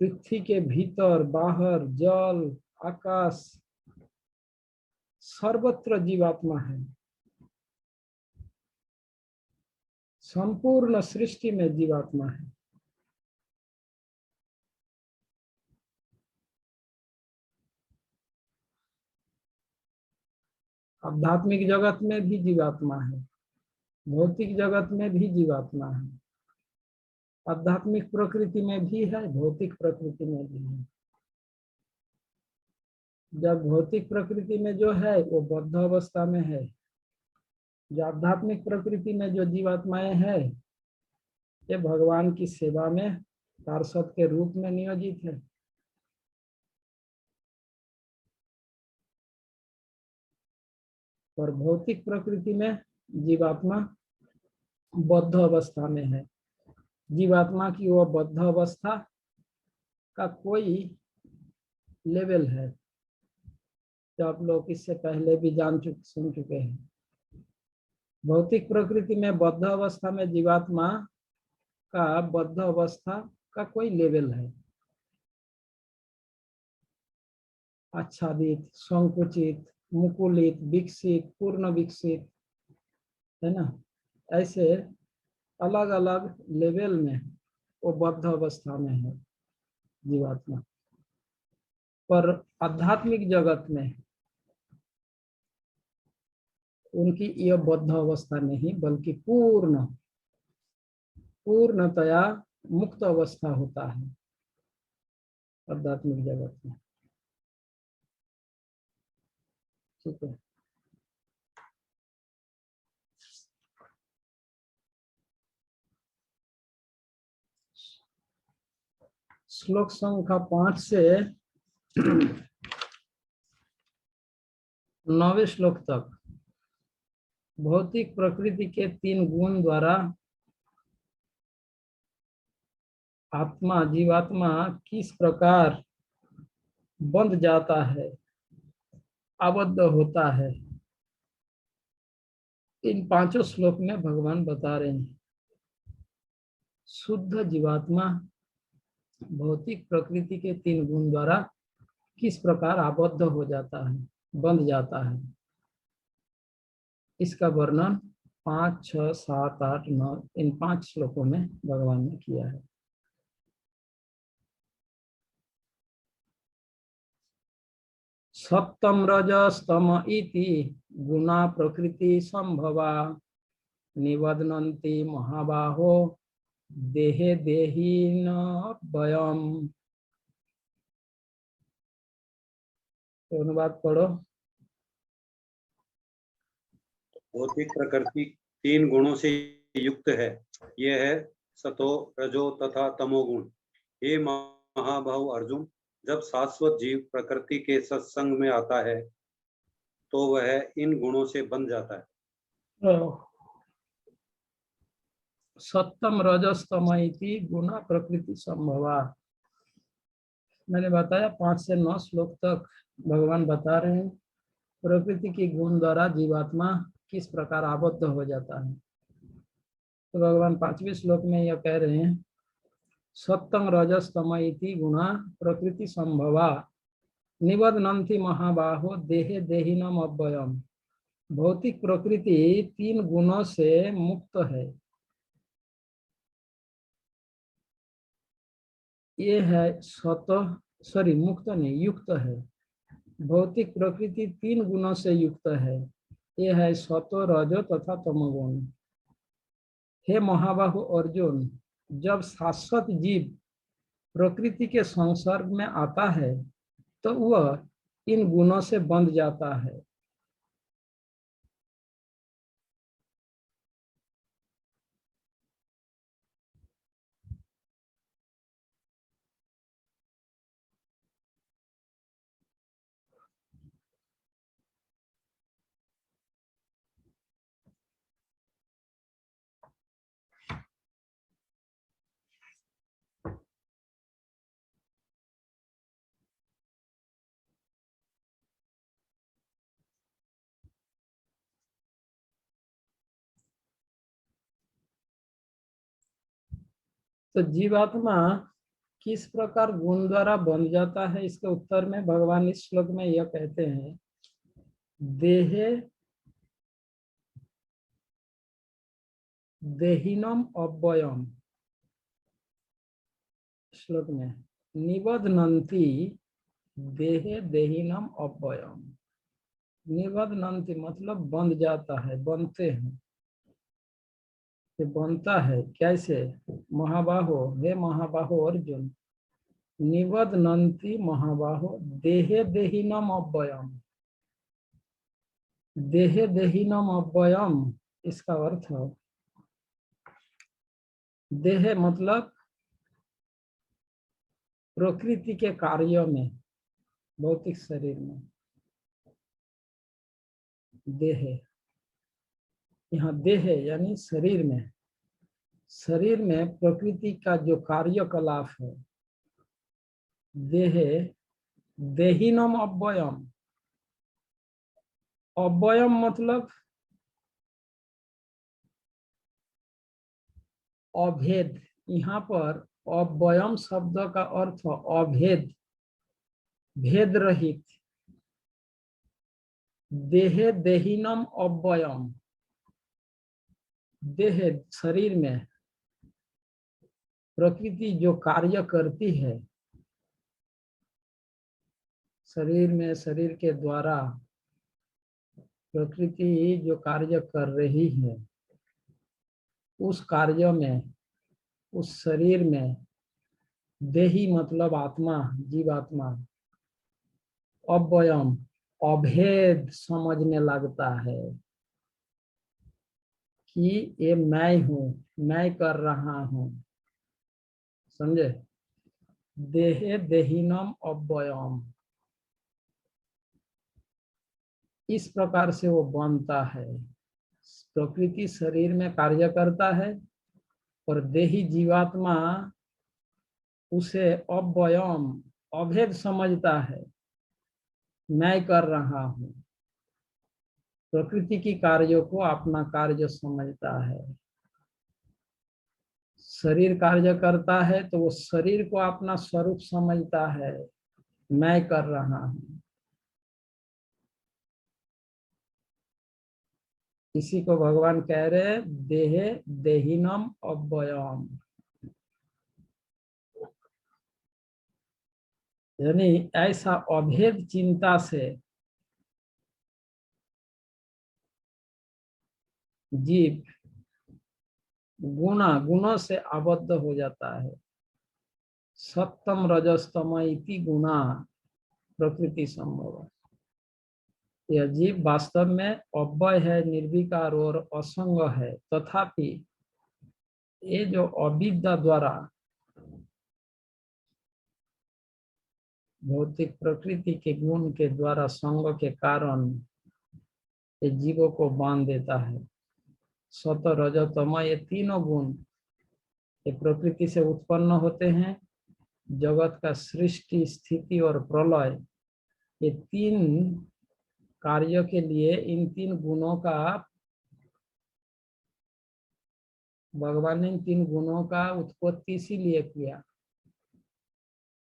पृथ्वी के भीतर बाहर जल आकाश सर्वत्र जीवात्मा है। संपूर्ण सृष्टि में जीवात्मा है। आध्यात्मिक जगत में भी जीवात्मा है, भौतिक जगत में भी जीवात्मा है, आध्यात्मिक प्रकृति में भी है, भौतिक प्रकृति में भी है। जब भौतिक प्रकृति में जो है वो बद्ध अवस्था में है, जो आध्यात्मिक प्रकृति में जो जीवात्माएं है ये भगवान की सेवा में पार्षद के रूप में नियोजित है। और भौतिक प्रकृति में जीवात्मा बद्ध अवस्था में है। जीवात्मा की वो बद्ध अवस्था का कोई लेवल है जो आप लोग इससे पहले भी सुन चुके हैं। भौतिक प्रकृति में बद्ध अवस्था में जीवात्मा का बद्ध अवस्था का कोई लेवल है। आच्छादित, संकुचित, मुकुलित, विकसित, पूर्ण विकसित, है ना, ऐसे अलग अलग लेवल में वो बद्ध अवस्था में है जीवात्मा। पर आध्यात्मिक जगत में उनकी यह बद्ध अवस्था नहीं बल्कि पूर्णतया मुक्त अवस्था होता है आध्यात्मिक जगत में। ठीक है। श्लोक संख्या 5 से 9वें श्लोक तक भौतिक प्रकृति के 3 गुण द्वारा आत्मा जीवात्मा किस प्रकार बंध जाता है, आबद्ध होता है, इन 5 श्लोक में भगवान बता रहे हैं। शुद्ध जीवात्मा भौतिक प्रकृति के 3 गुण द्वारा किस प्रकार आबद्ध हो जाता है, बंध जाता है, इसका वर्णन 5, 6, 7, 8, 9 इन 5 श्लोकों में भगवान ने किया है। सप्तम रजस्तम इति गुणा प्रकृति संभवा निबध्नन्ति महाबाहो देहे देहिन वयम। अनुवाद पढ़ो। भौतिक प्रकृति 3 गुणों से युक्त है। यह है सतो, रजो तथा तमोगुण। हे महाबाहु अर्जुन, जब शाश्वत जीव प्रकृति के सत्संग में आता है तो वह इन गुणों से बंध जाता है। सप्तम रजस्तम इति गुणा प्रकृति संभवा। मैंने बताया 5 से 9 श्लोक तक भगवान बता रहे हैं प्रकृति के गुण द्वारा जीवात्मा किस प्रकार आबद्ध हो जाता है। तो भगवान 5वें श्लोक में यह कह रहे हैं सप्तम रजस्तम इति गुणा प्रकृति संभवा निबध्नन्ति महाबाहो देहे देहिनम अव्ययम। भौतिक प्रकृति 3 गुणों से मुक्त है। ये है मुक्त नहीं, युक्त है। भौतिक प्रकृति 3 गुणों से युक्त है। ये है सतो, रजो तथा तमोगुण। हे महाबाहु अर्जुन, जब शाश्वत जीव प्रकृति के संसर्ग में आता है तो वह इन गुणों से बंध जाता है। तो जीवात्मा किस प्रकार गुण द्वारा बन जाता है, इसके उत्तर में भगवान इस श्लोक में यह कहते हैं देहे देहिनम अव्ययम। श्लोक में निबध्नन्ति देहे देहिनम अव्ययम। निबध्नन्ति मतलब बंध जाता है, बनते हैं। ये बनता है कैसे? महाबाहो, हे महाबाहो अर्जुन, निबध्नन्ति महाबाहो देहे देहिनम अव्ययम। देहे देहिनम अव्ययम इसका अर्थ देह मतलब प्रकृति के कार्यों में, भौतिक शरीर में देह। यहाँ देह यानी शरीर में, शरीर में प्रकृति का जो कार्यकलाप है। देह देहिनम अव्ययम। अव्ययम मतलब अभेद। यहाँ पर अव्ययम शब्द का अर्थ अभेद, भेद रहित। देहे देहिनम अव्ययम। देह शरीर में प्रकृति जो कार्य करती है, शरीर में शरीर के द्वारा प्रकृति जो कार्य कर रही है, उस कार्य में, उस शरीर में देही मतलब आत्मा, जीवात्मा अव्ययम अभेद समझने लगता है कि ये मैं हूं, मैं कर रहा हूं। समझे? देहे देहिनम अव्ययम, इस प्रकार से वो बनता है। प्रकृति शरीर में कार्य करता है और देही जीवात्मा उसे अव्ययम अभेद समझता है, मैं कर रहा हूं। प्रकृति की कार्यों को अपना कार्य समझता है। शरीर कार्य करता है तो वो शरीर को अपना स्वरूप समझता है, मैं कर रहा हूं। इसी को भगवान कह रहे देहे देहिनम अव्ययम, यानी ऐसा अभेद चिंता से जीव गुणों से आबद्ध हो जाता है। सप्तम रजस्तम इति गुणा प्रकृति संभव। यह जीव वास्तव में अव्यय है, निर्विकार और असंग है, तथापि ये जो अविद्या द्वारा भौतिक प्रकृति के गुण के द्वारा संग के कारण ये जीवों को बांध देता है। सत रज तम ये तीनों गुण ये प्रकृति से उत्पन्न होते हैं। जगत का सृष्टि स्थिति और प्रलय ये तीन कार्यों के लिए इन तीन गुणों का भगवान ने इन तीन गुणों का उत्पत्ति इसीलिए किया,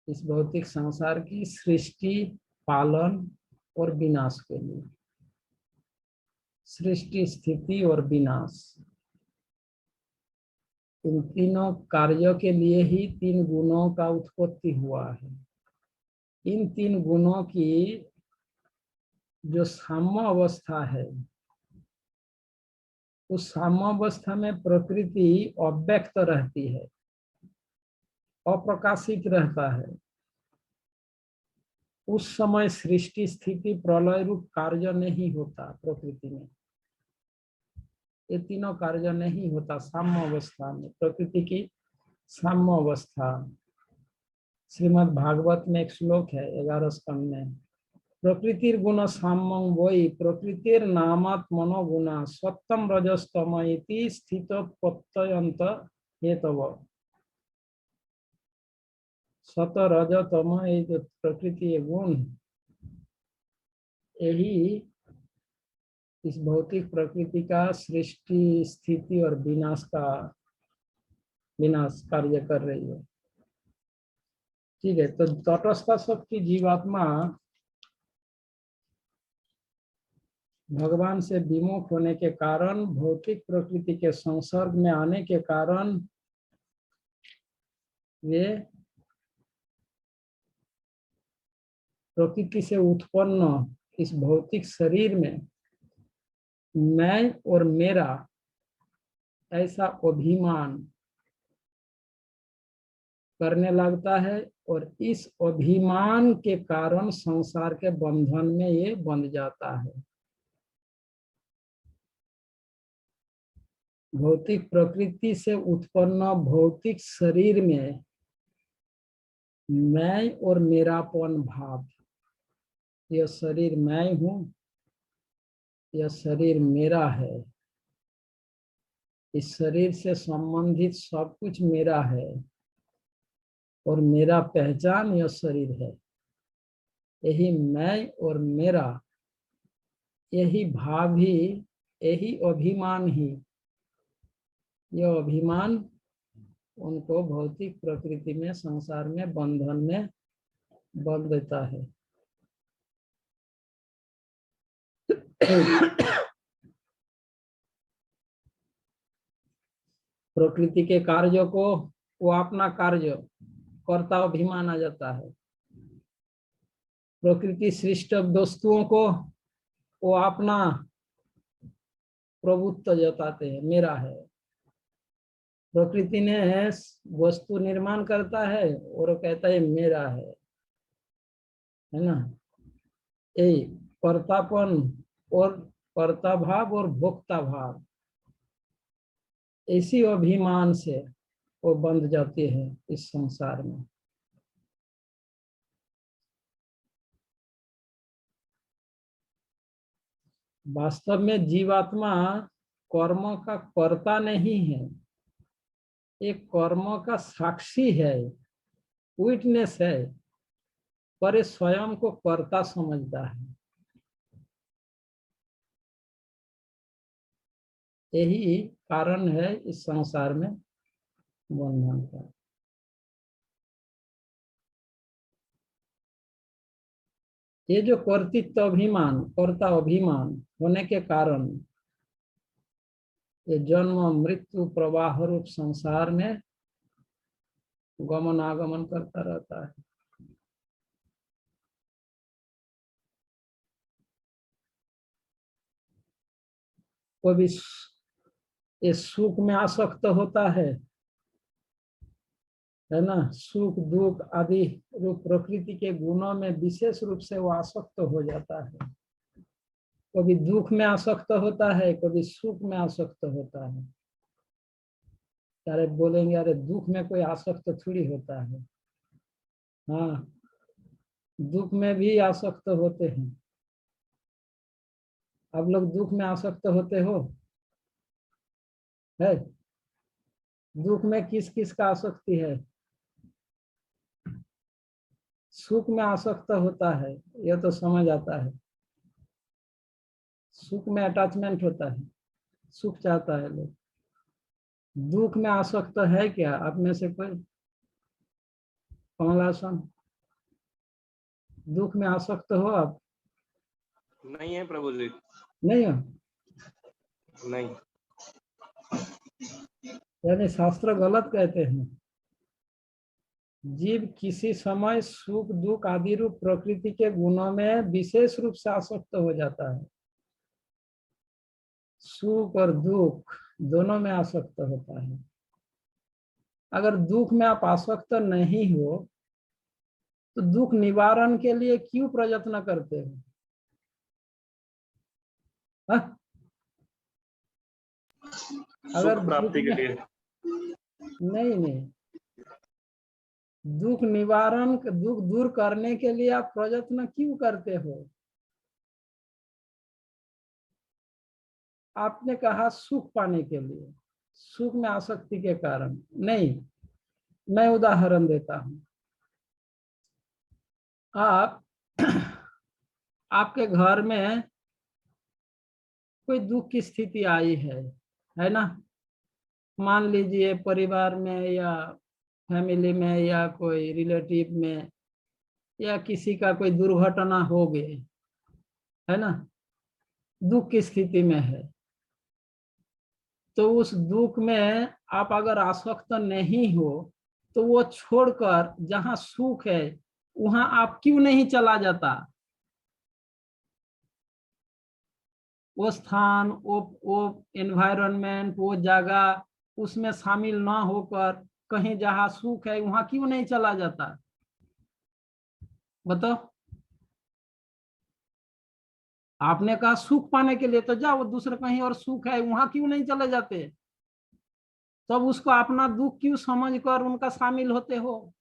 इस भौतिक संसार की सृष्टि पालन और विनाश के लिए। सृष्टि स्थिति और विनाश इन तीनों कार्यों के लिए ही तीन गुणों का उत्पत्ति हुआ है। इन तीन गुणों की जो साम्य अवस्था है, उस साम्य अवस्था में प्रकृति अव्यक्त रहती है, अप्रकाशित रहता है। उस समय सृष्टि स्थिति प्रलय रूप कार्य नहीं होता प्रकृति में, ये तीनों कार्य नहीं होता साम्य अवस्था में, प्रकृति की साम्य अवस्था। श्रीमद् भागवत में एक श्लोक है 11 स्कंद में, प्रकृतिर गुण साम्यं वै प्रकृतिर नामात् मनोगुणा सत्तम रजस्तम इति स्थितोपत्तयन्त हेतव। सत रज तम ये जो प्रकृति गुण, यही इस भौतिक प्रकृति का सृष्टि स्थिति और विनाश कार्य कर रही है। ठीक है, तो तटस्थ शक्ति जीवात्मा भगवान से विमुख होने के कारण, भौतिक प्रकृति के संसर्ग में आने के कारण वे प्रकृति से उत्पन्न इस भौतिक शरीर में मैं और मेरा ऐसा अभिमान करने लगता है, और इस अभिमान के कारण संसार के बंधन में ये बंध जाता है। भौतिक प्रकृति से उत्पन्न भौतिक शरीर में मैं और मेरापन भाव, यह शरीर मैं हूँ, यह शरीर मेरा है, इस शरीर से संबंधित सब कुछ मेरा है और मेरा पहचान यह शरीर है। यही मैं और मेरा, यही भाव ही, यही अभिमान ही, यह अभिमान उनको भौतिक प्रकृति में संसार में बंधन में बांध देता है। प्रकृति के कार्यों को वो अपना कार्य करता अभिमान आ जाता है। प्रकृति सृष्ट वस्तुओं को वो अपना प्रभुत्व जताते हैं, मेरा है। प्रकृति ने वस्तु निर्माण करता है और वो कहता है मेरा है ना। यही कर्तापन और कर्ता भाव और भोक्ता भाव, इसी अभिमान से वो बंध जाते हैं इस संसार में। वास्तव में जीवात्मा कर्म का कर्ता नहीं है, एक कर्म का साक्षी है, विटनेस है, पर ये स्वयं को कर्ता समझता है। यही कारण है इस संसार में बंधन का। ये जो कर्तृत्व अभिमान, कर्ता अभिमान होने के कारण ये जन्म मृत्यु प्रवाह रूप संसार में गमनागमन करता रहता है। कोई भी ये सुख में आसक्त होता है ना, सुख दुख आदि रूप प्रकृति के गुणों में विशेष रूप से वो आसक्त हो जाता है। कभी दुख में आसक्त होता है, कभी सुख में आसक्त होता है। अरे बोलेंगे अरे दुख में कोई आसक्त थोड़ी होता है। हाँ, दुख में भी आसक्त होते हैं। आप लोग दुख में आसक्त होते हो? है? दुख में किस किस का आसक्ति है? सुख में आसक्त होता है, यह तो समझ आता है। सुख में अटैचमेंट होता है, सुख चाहता है लोग। दुख में आसक्त है क्या आप में से कोई? कमलासन, दुख में आसक्त हो आप? नहीं है प्रभु जी। नहीं हो? नहीं। यानी शास्त्र गलत कहते हैं। जीव किसी समय सुख दुख आदि रूप प्रकृति के गुणों में विशेष रूप से आसक्त हो जाता है। सुख और दुख दोनों में आसक्त होता है। अगर दुख में आप आसक्त नहीं हो तो दुख निवारण के लिए क्यों प्रयत्न करते हो? अगर सुख प्राप्ति के लिए नहीं, दुख निवारण, दुख दूर करने के लिए आप प्रयत्न क्यों करते हो? आपने कहा सुख पाने के लिए, सुख में आसक्ति के कारण नहीं। मैं उदाहरण देता हूं। आप आपके घर में कोई दुख की स्थिति आई है ना? मान लीजिए परिवार में या फैमिली में या कोई रिलेटिव में या किसी का कोई दुर्घटना हो गई है ना, दुख की स्थिति में है। तो उस दुख में आप अगर आसक्त नहीं हो तो वो छोड़कर जहां सुख है वहां आप क्यों नहीं चला जाता? वो स्थान, वो एनवायरनमेंट, वो जगह, उसमें शामिल ना होकर कहीं जहां सुख है वहां क्यों नहीं चला जाता? बताओ। आपने कहा सुख पाने के लिए तो जाओ, दूसरे कहीं और सुख है वहां क्यों नहीं चले जाते? तब उसको अपना दुख क्यों समझकर उनका शामिल होते हो,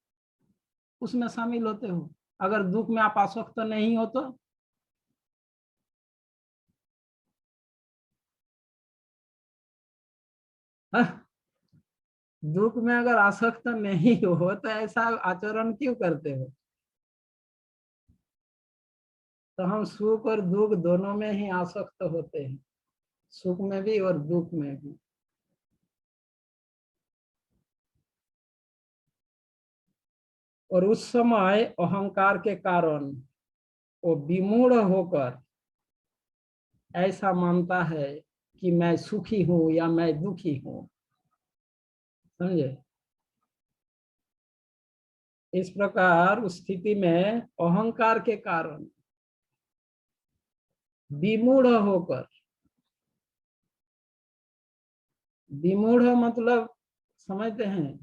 उसमें शामिल होते हो? अगर दुख में आप आसक्त नहीं हो तो दुख में अगर आसक्त नहीं हो तो ऐसा आचरण क्यों करते हो? तो हम सुख और दुख दोनों में ही आसक्त होते हैं, सुख में भी और दुख में भी। और उस समय अहंकार के कारण वो विमूढ़ होकर ऐसा मानता है कि मैं सुखी हूं या मैं दुखी हूं। समझे? इस प्रकार उस स्थिति में अहंकार के कारण विमूढ़ होकर, विमूढ़ मतलब समझते हैं?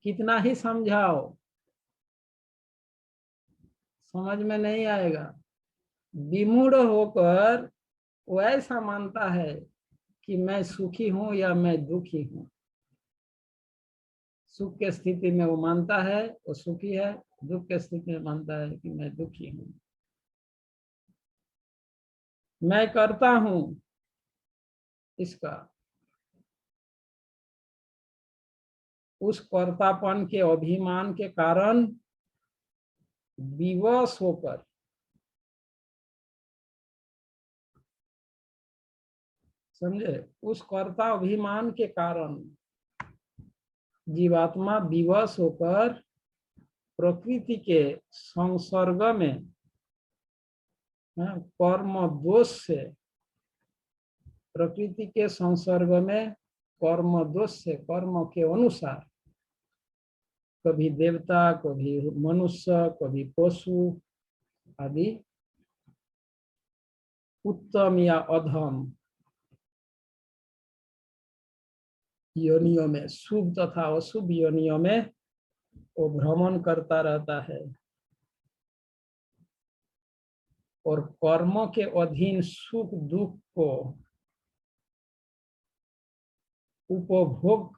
कितना ही समझाओ समझ में नहीं आएगा। विमूढ़ होकर वो ऐसा मानता है कि मैं सुखी हूं या मैं दुखी हूं। सुख के स्थिति में वो मानता है वो सुखी है, दुख के स्थिति में मानता है कि मैं दुखी हूं। मैं करता हूं इसका, उस कर्तापन के अभिमान के कारण विवश होकर समझे, उस कर्ता अभिमान के कारण जीवात्मा विवश होकर प्रकृति के संसर्ग में, कर्म दोष से, प्रकृति के संसर्ग में कर्म दोष से, कर्म के अनुसार कभी देवता, कभी मनुष्य, कभी पशु आदि उत्तम या अधम योनियों में, शुभ तथा अशुभ योनियों में वो भ्रमण करता रहता है और कर्म के अधीन सुख दुख को उपभोग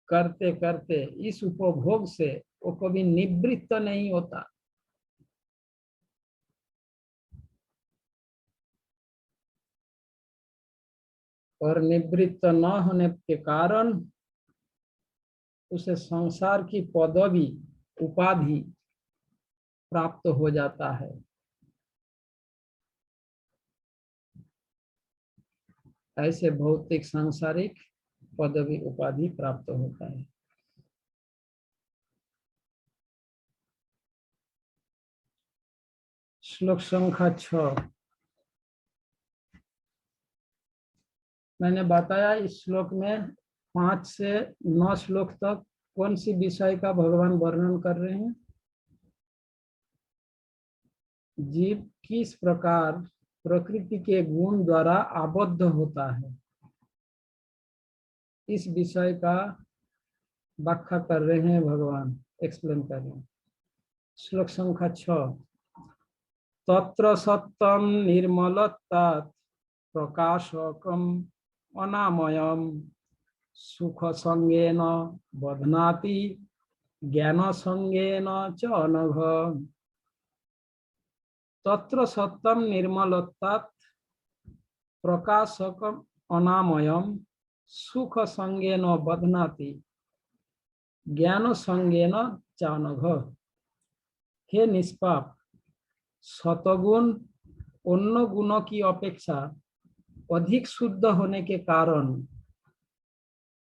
करते करते इस उपभोग से वो कभी निवृत्त नहीं होता। और निवृत्त न होने के कारण उसे संसार की पदवी, उपाधि प्राप्त हो जाता है। ऐसे भौतिक सांसारिक पदवी उपाधि प्राप्त होता है। श्लोक संख्या 6। मैंने बताया इस श्लोक में 5 से 9 श्लोक तक कौन सी विषय का भगवान वर्णन कर रहे हैं? जीव किस प्रकार प्रकृति के गुण द्वारा आबद्ध होता है, इस विषय का व्याख्या कर रहे हैं भगवान, एक्सप्लेन कर रहे हैं। श्लोक संख्या 6। तत्र सत्यम निर्मलत्वात् प्रकाशकम अनामयम सुख संगेन बध्नाति ज्ञान संगेन च अनघ। तत्र सत्यम निर्मलत्वात् प्रकाशकम अनामयम सुख संगेन बध्नाति ज्ञान संगेन च अनघ। हे निष्पाप, सतगुण अन्य गुणों की अपेक्षा अधिक शुद्ध होने के कारण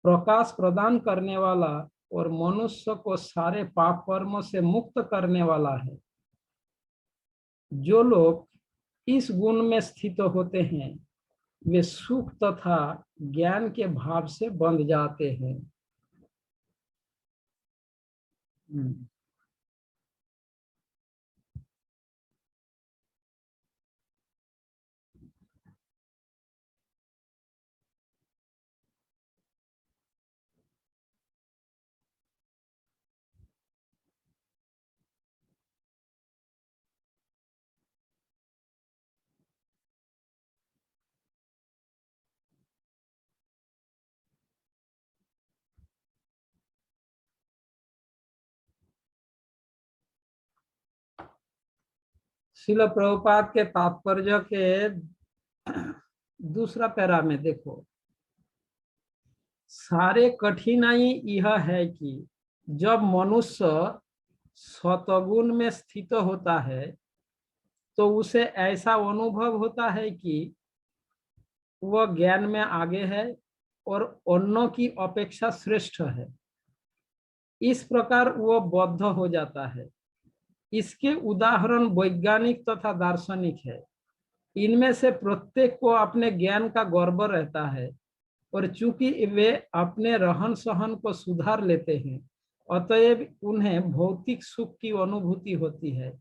प्रकाश प्रदान करने वाला और मनुष्य को सारे पाप कर्मों से मुक्त करने वाला है। जो लोग इस गुण में स्थित होते हैं वे सुख तथा ज्ञान के भाव से बंध जाते हैं। श्रील प्रभुपाद के तात्पर्य के दूसरा पैरा में देखो, सारे कठिनाई यह है कि जब मनुष्य सतगुण में स्थित होता है तो उसे ऐसा अनुभव होता है कि वह ज्ञान में आगे है और अन्यों की अपेक्षा श्रेष्ठ है। इस प्रकार वह बद्ध हो जाता है। इसके उदाहरण वैज्ञानिक तथा दार्शनिक है। इनमें से प्रत्येक को अपने ज्ञान का गर्व रहता है और चूंकि वे अपने रहन सहन को सुधार लेते हैं अतएव उन्हें भौतिक सुख की अनुभूति होती है।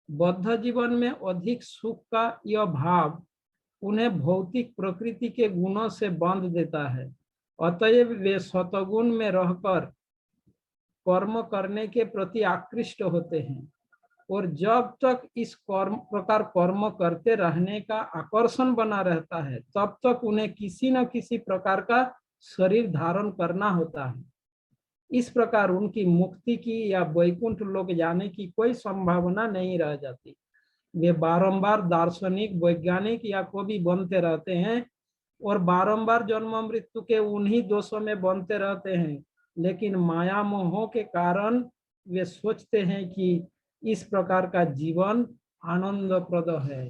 बद्ध जीवन में अधिक सुख का यह भाव उन्हें भौतिक प्रकृति के गुणों से बांध देता है। अतएव वे सतगुण में रहकर कर्म करने के प्रति आकृष्ट होते हैं और जब तक इस प्रकार कर्म करते रहने का आकर्षण बना रहता है तब तक उन्हें किसी न किसी प्रकार का शरीर धारण करना होता है। इस प्रकार उनकी मुक्ति की या वैकुंठ लोक जाने की कोई संभावना नहीं रह जाती। वे बारंबार दार्शनिक, वैज्ञानिक या कवि बनते रहते हैं और बारंबार जन्म मृत्यु के उन्हीं दोषों में बनते रहते हैं, लेकिन माया मोह के कारण वे सोचते हैं कि इस प्रकार का जीवन आनंदप्रद है।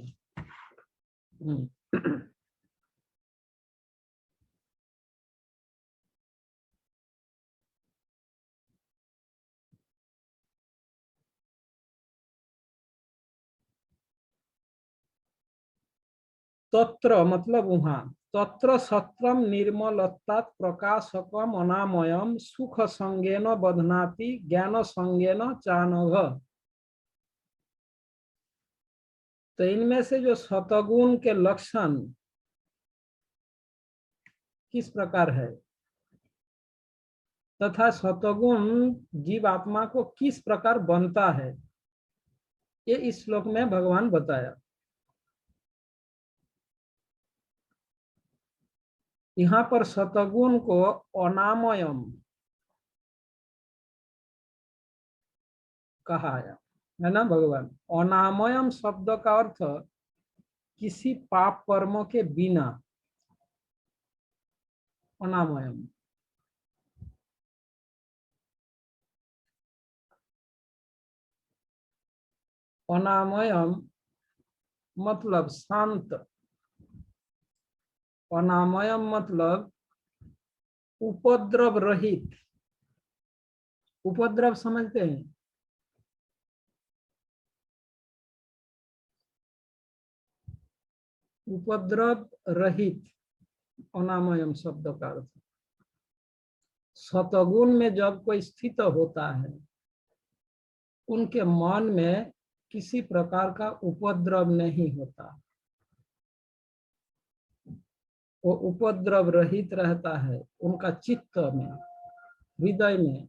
तत्र मतलब वहां, तत्र सत्रम निर्मलत्वात् प्रकाशकम अनामयम सुख संगेन बध्नाति ज्ञान संगेन चानघ। तो इनमें से जो सतगुण के लक्षण किस प्रकार है तथा सतगुण जीव आत्मा को किस प्रकार बनता है, ये इस श्लोक में भगवान बताया। यहाँ पर सतगुण को अनामयम कहा है ना भगवान। अनामयम शब्द का अर्थ किसी पाप कर्म के बिना, अनामयम। अनामयम मतलब शांत, अनामयम मतलब उपद्रव रहित। उपद्रव समझते हैं? उपद्रव रहित अनामयम शब्द का अर्थ। सतगुण में जब कोई स्थित होता है, उनके मन में किसी प्रकार का उपद्रव नहीं होता, वो उपद्रव रहित रहता है। उनका चित्त में, हृदय में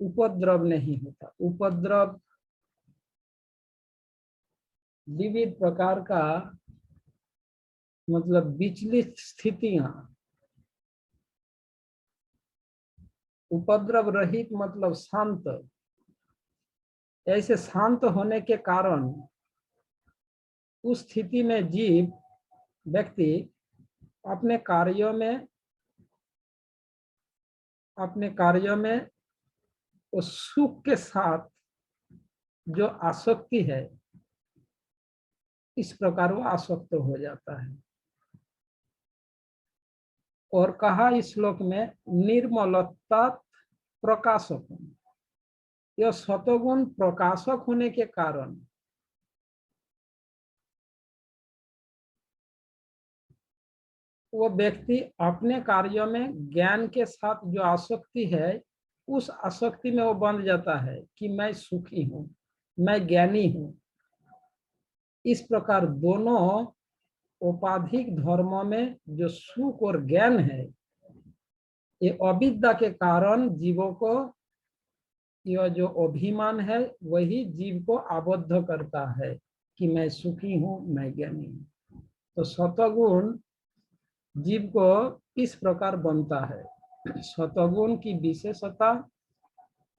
उपद्रव नहीं होता। उपद्रव विविध प्रकार का मतलब विचलित स्थितियां। उपद्रव रहित मतलब शांत। ऐसे शांत होने के कारण उस स्थिति में जीव व्यक्ति अपने कार्यों में उस सुख के साथ जो आसक्ति है, इस प्रकार वो आसक्त हो जाता है। और कहा इस श्लोक में निर्मलता प्रकाशक, यह सतोगुण प्रकाशक होने के कारण वो व्यक्ति अपने कार्यों में ज्ञान के साथ जो आसक्ति है, उस आसक्ति में वो बंध जाता है कि मैं सुखी हूँ, मैं ज्ञानी हूँ। इस प्रकार दोनों औपाधिक धर्मों में जो सुख और ज्ञान है, ये अविद्या के कारण जीवों को, यह जो अभिमान है वही जीव को आबद्ध करता है कि मैं सुखी हूँ, मैं ज्ञानी हूँ। तो सतगुण जीव को इस प्रकार बनता है। सतगुण की विशेषता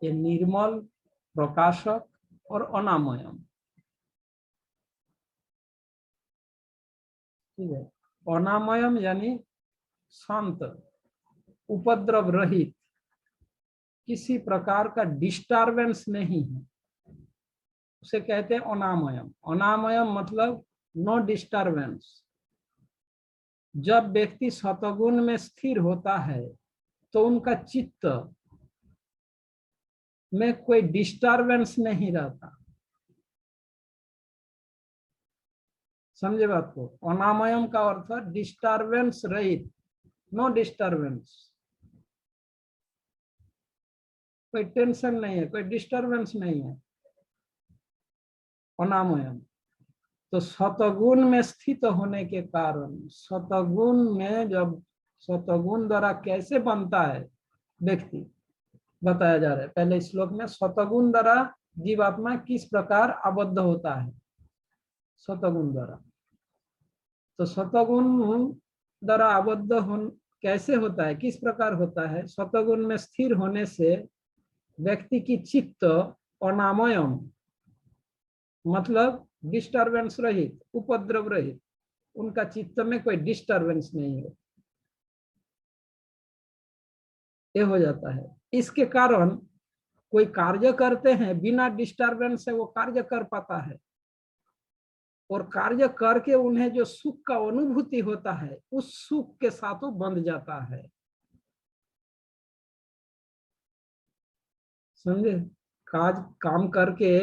ये निर्मल, प्रकाशक और अनामयम। ठीक है। अनामयम यानी शांत, उपद्रव रहित, किसी प्रकार का डिस्टर्बेंस नहीं है, उसे कहते हैं अनामयम। अनामयम मतलब नो डिस्टर्बेंस। जब व्यक्ति सतगुण में स्थिर होता है तो उनका चित्त में कोई डिस्टर्बेंस नहीं रहता। समझे बात को? अनामयम का अर्थ डिस्टर्बेंस रहित, नो डिस्टर्बेंस। कोई टेंशन नहीं है, कोई डिस्टर्बेंस नहीं है, अनामयम। तो सतगुण में स्थित होने के कारण, सतगुण में जब सतगुण द्वारा कैसे बनता है व्यक्ति, बताया जा रहा है पहले श्लोक में। सतगुण द्वारा जीवात्मा किस प्रकार आबद्ध होता है, सतगुण द्वारा। तो सतगुण द्वारा आबद्ध कैसे होता है, किस प्रकार होता है? सतगुण में स्थिर होने से व्यक्ति की चित्त अनामयम मतलब डिस्टर्बेंस रहित, उपद्रव रहित, उनका चित्त में कोई डिस्टर्बेंस नहीं है, ये हो जाता है। इसके कारण कोई कार्य करते हैं बिना डिस्टर्बेंस से, वो कार्य कर पाता है। और कार्य करके उन्हें जो सुख का अनुभूति होता है, उस सुख के साथ वो बंध जाता है। समझे? काम करके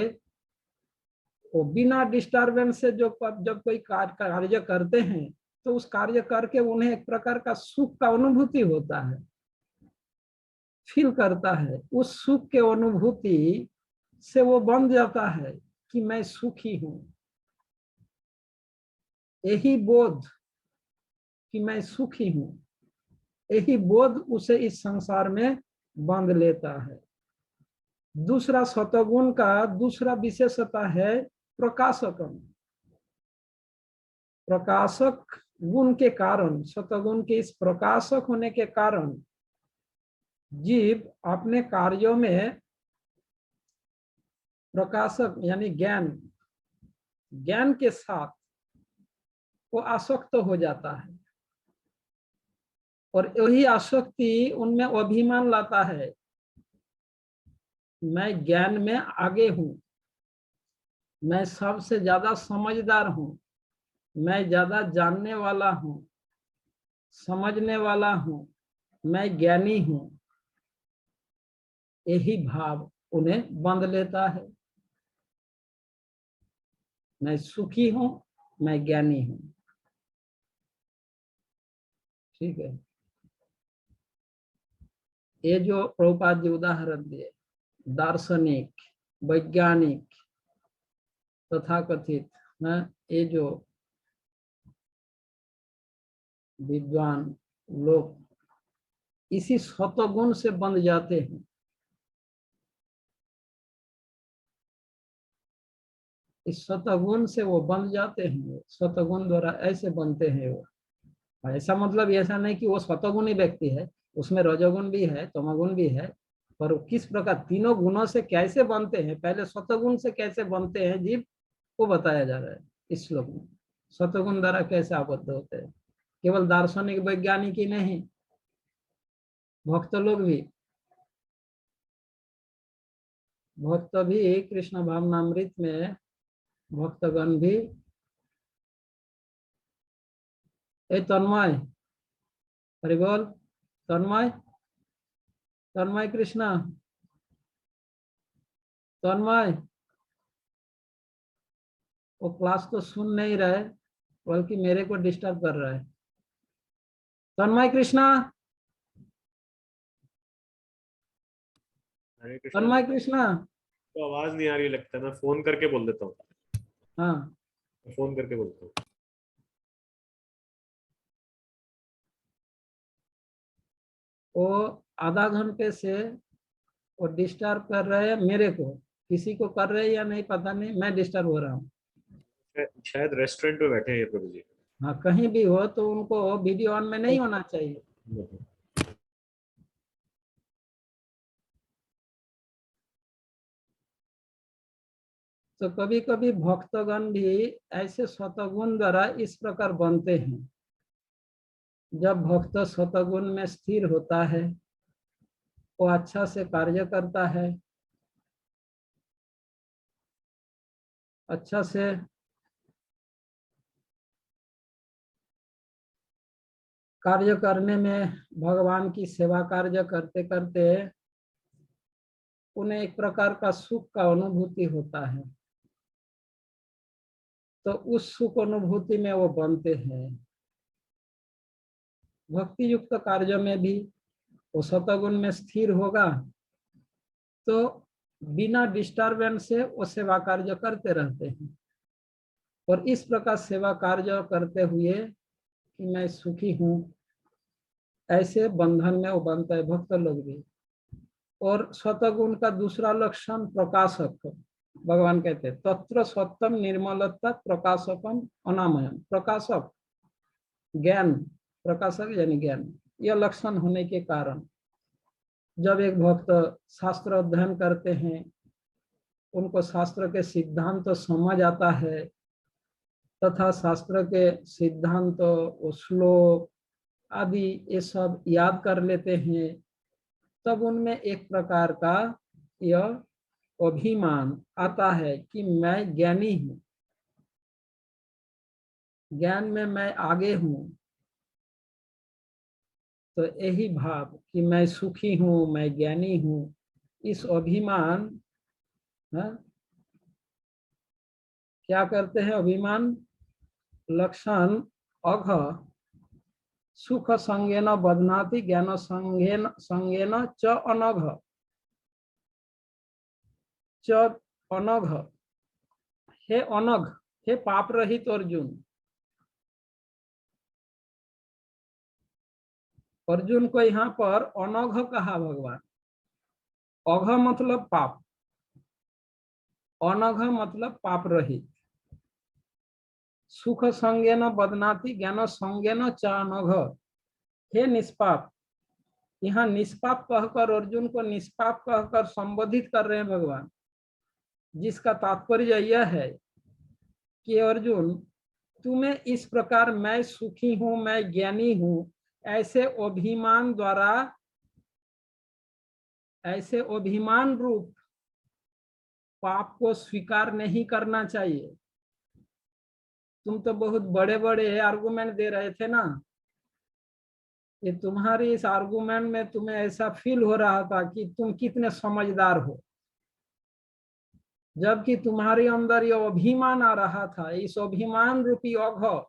वो बिना डिस्टरबेंस से जो जब कोई कार्य करते हैं तो उस कार्य करके उन्हें एक प्रकार का सुख का अनुभूति होता है, फील करता है। उस सुख के अनुभूति से वो बन जाता है कि मैं सुखी हूं। यही बोध कि मैं सुखी हूं, यही बोध उसे इस संसार में बांध लेता है। दूसरा सतगुण का दूसरा विशेषता है प्रकाशकम। प्रकाशक गुण के कारण, सतगुण के इस प्रकाशक होने के कारण जीव अपने कार्यों में प्रकाशक यानी ज्ञान, ज्ञान के साथ वो आसक्त हो जाता है और यही आसक्ति उनमें अभिमान लाता है, मैं ज्ञान में आगे हूं, मैं सबसे ज्यादा समझदार हूं, मैं ज्यादा जानने वाला हूं, समझने वाला हूं, मैं ज्ञानी हूं। यही भाव उन्हें बांध लेता है। मैं सुखी हूं, मैं ज्ञानी हूं। ठीक है, ये जो प्रभुपाद जी उदाहरण दिए, दार्शनिक, वैज्ञानिक, तथाकथित ये जो विद्वान लोग इसी सतगुण से बंध जाते हैं। इस सतगुण से वो बन जाते हैं, सतगुण द्वारा ऐसे बनते हैं वो। ऐसा मतलब ऐसा नहीं कि वो सतगुणी व्यक्ति है, उसमें रजोगुण भी है, तमोगुण भी है, पर किस प्रकार तीनों गुणों से कैसे बनते हैं, पहले सतगुण से कैसे बनते हैं जीव, वो बताया जा रहा है इस श्लोक में। सतगुण द्वारा कैसे आबद्ध होते हैं। केवल दार्शनिक वैज्ञानिक ही नहीं, भक्त लोग भी, भक्त भी कृष्ण भावनामृत में भक्तगण भी। ए तन्मय, हरि बोल। तन्मय, तन्मय कृष्णा, तन्मय, वो क्लास तो सुन नहीं रहे बल्कि मेरे को डिस्टर्ब कर रहा है। तन्मय कृष्णा, हरे कृष्णा। तन्मय कृष्णा। तो आवाज नहीं आ रही लगता है, मैं फोन करके बोल देता हूँ। हाँ, फोन करके बोलता हूँ। वो आधा घंटे से वो डिस्टर्ब कर रहे हैं मेरे को, किसी को कर रहे हैं या नहीं पता नहीं, मैं डिस्टर्ब हो रहा हूँ। शायद रेस्टोरेंट में बैठे हैं ये प्रभु जी। हाँ, कहीं भी हो तो उनको वीडियो ऑन में नहीं होना चाहिए। तो कभी कभी भक्तगण भी ऐसे सतगुण द्वारा इस प्रकार बनते हैं। जब भक्त सतगुण में स्थिर होता है, वो अच्छा से कार्य करता है, अच्छा से कार्य करने में, भगवान की सेवा कार्य करते करते उन्हें एक प्रकार का सुख का अनुभूति होता है। तो उस सुख अनुभूति में वो बनते हैं। भक्ति युक्त कार्य में भी वो सतगुण में स्थिर होगा तो बिना डिस्टरबेंस से वो सेवा कार्य करते रहते हैं। और इस प्रकार सेवा कार्य करते हुए कि मैं सुखी हूँ, ऐसे बंधन में वो बनता है भक्त लोग भी। और सतगुण का दूसरा लक्षण प्रकाशक, भगवान कहते हैं तत्र सत्यम निर्मलता प्रकाशकम अनामयम। प्रकाशक ज्ञान, प्रकाशक यानी ज्ञान, यह लक्षण होने के कारण जब एक भक्त शास्त्र अध्ययन करते हैं, उनको शास्त्र के सिद्धांत तो समझ आता है तथा शास्त्र के सिद्धांत तो श्लोक आदि ये सब याद कर लेते हैं, तब उनमें एक प्रकार का यह अभिमान आता है कि मैं ज्ञानी हूँ, ज्ञान में मैं आगे हूँ। तो यही भाव कि मैं सुखी हूँ, मैं ज्ञानी हूँ, इस अभिमान क्या करते हैं? अभिमान लक्षण अघ सुख संगेन बध्नाति ज्ञान संगेन संगेन च अनघ च अनघ। हे अनघ, हे पाप रहित अर्जुन। अर्जुन को यहाँ पर अनघ कहा भगवान। अघ मतलब पाप, अनघ मतलब पाप रहित। सुख संगेन बध्नाति ज्ञान संगेन च अनघ। हे निष्पाप। यहाँ निष्पाप कहकर अर्जुन को निष्पाप कहकर संबोधित कर रहे हैं भगवान, जिसका तात्पर्य यह है कि अर्जुन, तुम्हें इस प्रकार मैं सुखी हूं, मैं ज्ञानी हूं, ऐसे अभिमान रूप पाप को स्वीकार नहीं करना चाहिए। तुम तो बहुत बड़े बड़े आर्गुमेंट दे रहे थे ना, ये तुम्हारी इस आर्गुमेंट में तुम्हें ऐसा फील हो रहा था कि तुम कितने समझदार हो, जबकि तुम्हारे अंदर ये अभिमान आ रहा था। इस अभिमान रूपी अघ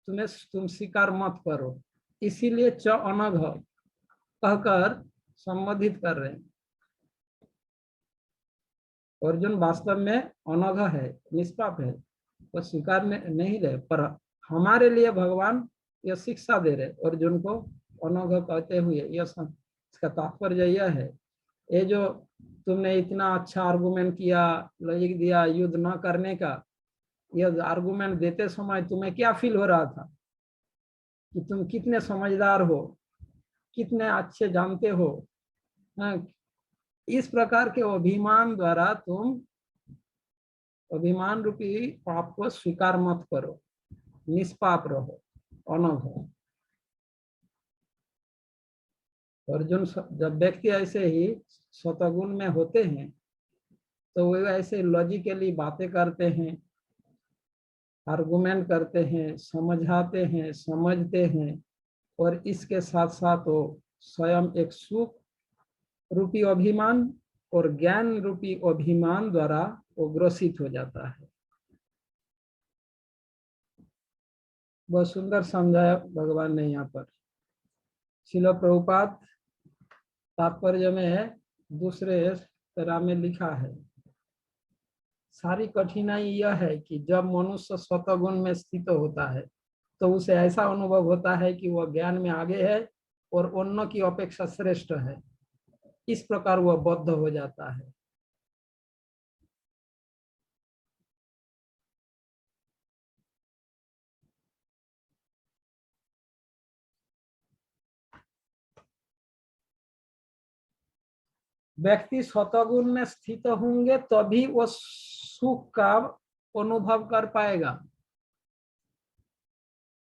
तुम स्वीकार मत करो, इसीलिए च अनघ कहकर संबोधित कर रहे हैं। अर्जुन वास्तव में अनघ है, निष्पाप है, वो स्वीकार में नहीं रहे, पर हमारे लिए भगवान यह शिक्षा दे रहे अर्जुन को अनघ कहते हुए। इसका तात्पर्य यह है, ये जो तुमने इतना अच्छा आर्गुमेंट किया, लॉजिक दिया युद्ध न करने का, यह आर्गुमेंट देते समय तुम्हें क्या फील हो रहा था कि तुम कितने समझदार हो, कितने अच्छे जानते हो। इस प्रकार के अभिमान द्वारा तुम अभिमान रूपी पाप को स्वीकार मत करो, निष्पाप रहो, अनघ। अर्जुन, जब व्यक्ति ऐसे ही सतगुण में होते हैं तो वे ऐसे लॉजिकली बातें करते हैं, आर्गुमेंट करते हैं, समझाते हैं, समझते हैं, और इसके साथ साथ वो स्वयं एक सुख रूपी अभिमान और ज्ञान रूपी अभिमान द्वारा वो ग्रसित हो जाता है। बहुत सुंदर समझाया भगवान ने यहाँ पर। श्रील प्रभुपाद तात्पर्य में दूसरे तरह में लिखा है, सारी कठिनाई यह है कि जब मनुष्य सतगुण में स्थित होता है तो उसे ऐसा अनुभव होता है कि वह ज्ञान में आगे है और अन्यों की अपेक्षा श्रेष्ठ है। इस प्रकार वह बद्ध हो जाता है। व्यक्ति सतगुण में स्थित होंगे तभी वो सुख का अनुभव कर पाएगा।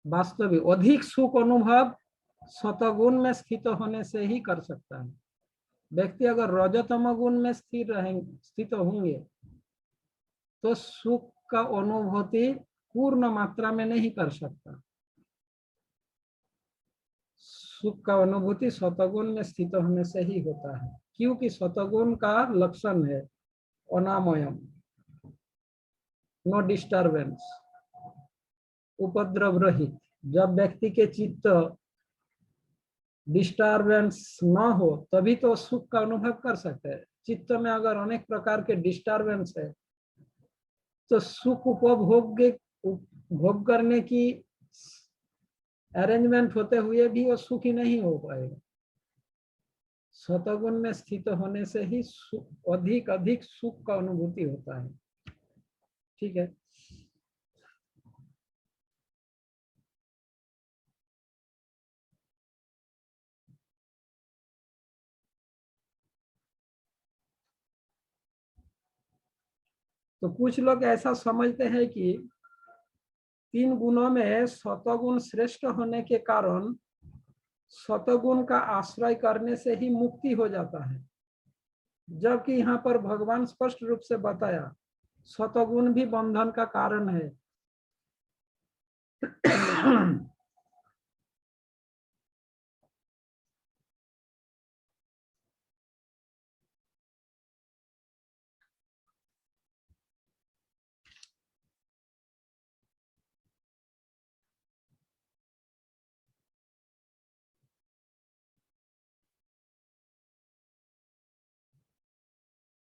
वास्तविक अधिक सुख अनुभव सतगुण में स्थित होने से ही कर सकता है। व्यक्ति अगर रजतम गुण में स्थित होंगे तो सुख का अनुभूति पूर्ण मात्रा में नहीं कर सकता। सुख का अनुभूति सतगुण में स्थित होने से ही होता है, क्योंकि सतगुण का लक्षण है अनामयम, नो डिस्टर्बेंस, उपद्रव रहित। जब व्यक्ति के चित्त डिस्टर्बेंस न हो तभी तो सुख का अनुभव कर सकते हैं। चित्त में अगर अनेक प्रकार के डिस्टर्बेंस है तो सुख भोग करने की अरेंजमेंट होते हुए भी वो सुखी नहीं हो पाएगा। सतगुण में स्थित होने से ही अधिक अधिक सुख का अनुभूति होता है। ठीक है। तो कुछ लोग ऐसा समझते हैं कि 3 गुणों में सतगुण श्रेष्ठ होने के कारण सतगुण का आश्रय करने से ही मुक्ति हो जाता है, जबकि यहाँ पर भगवान स्पष्ट रूप से बताया सतगुण भी बंधन का कारण है।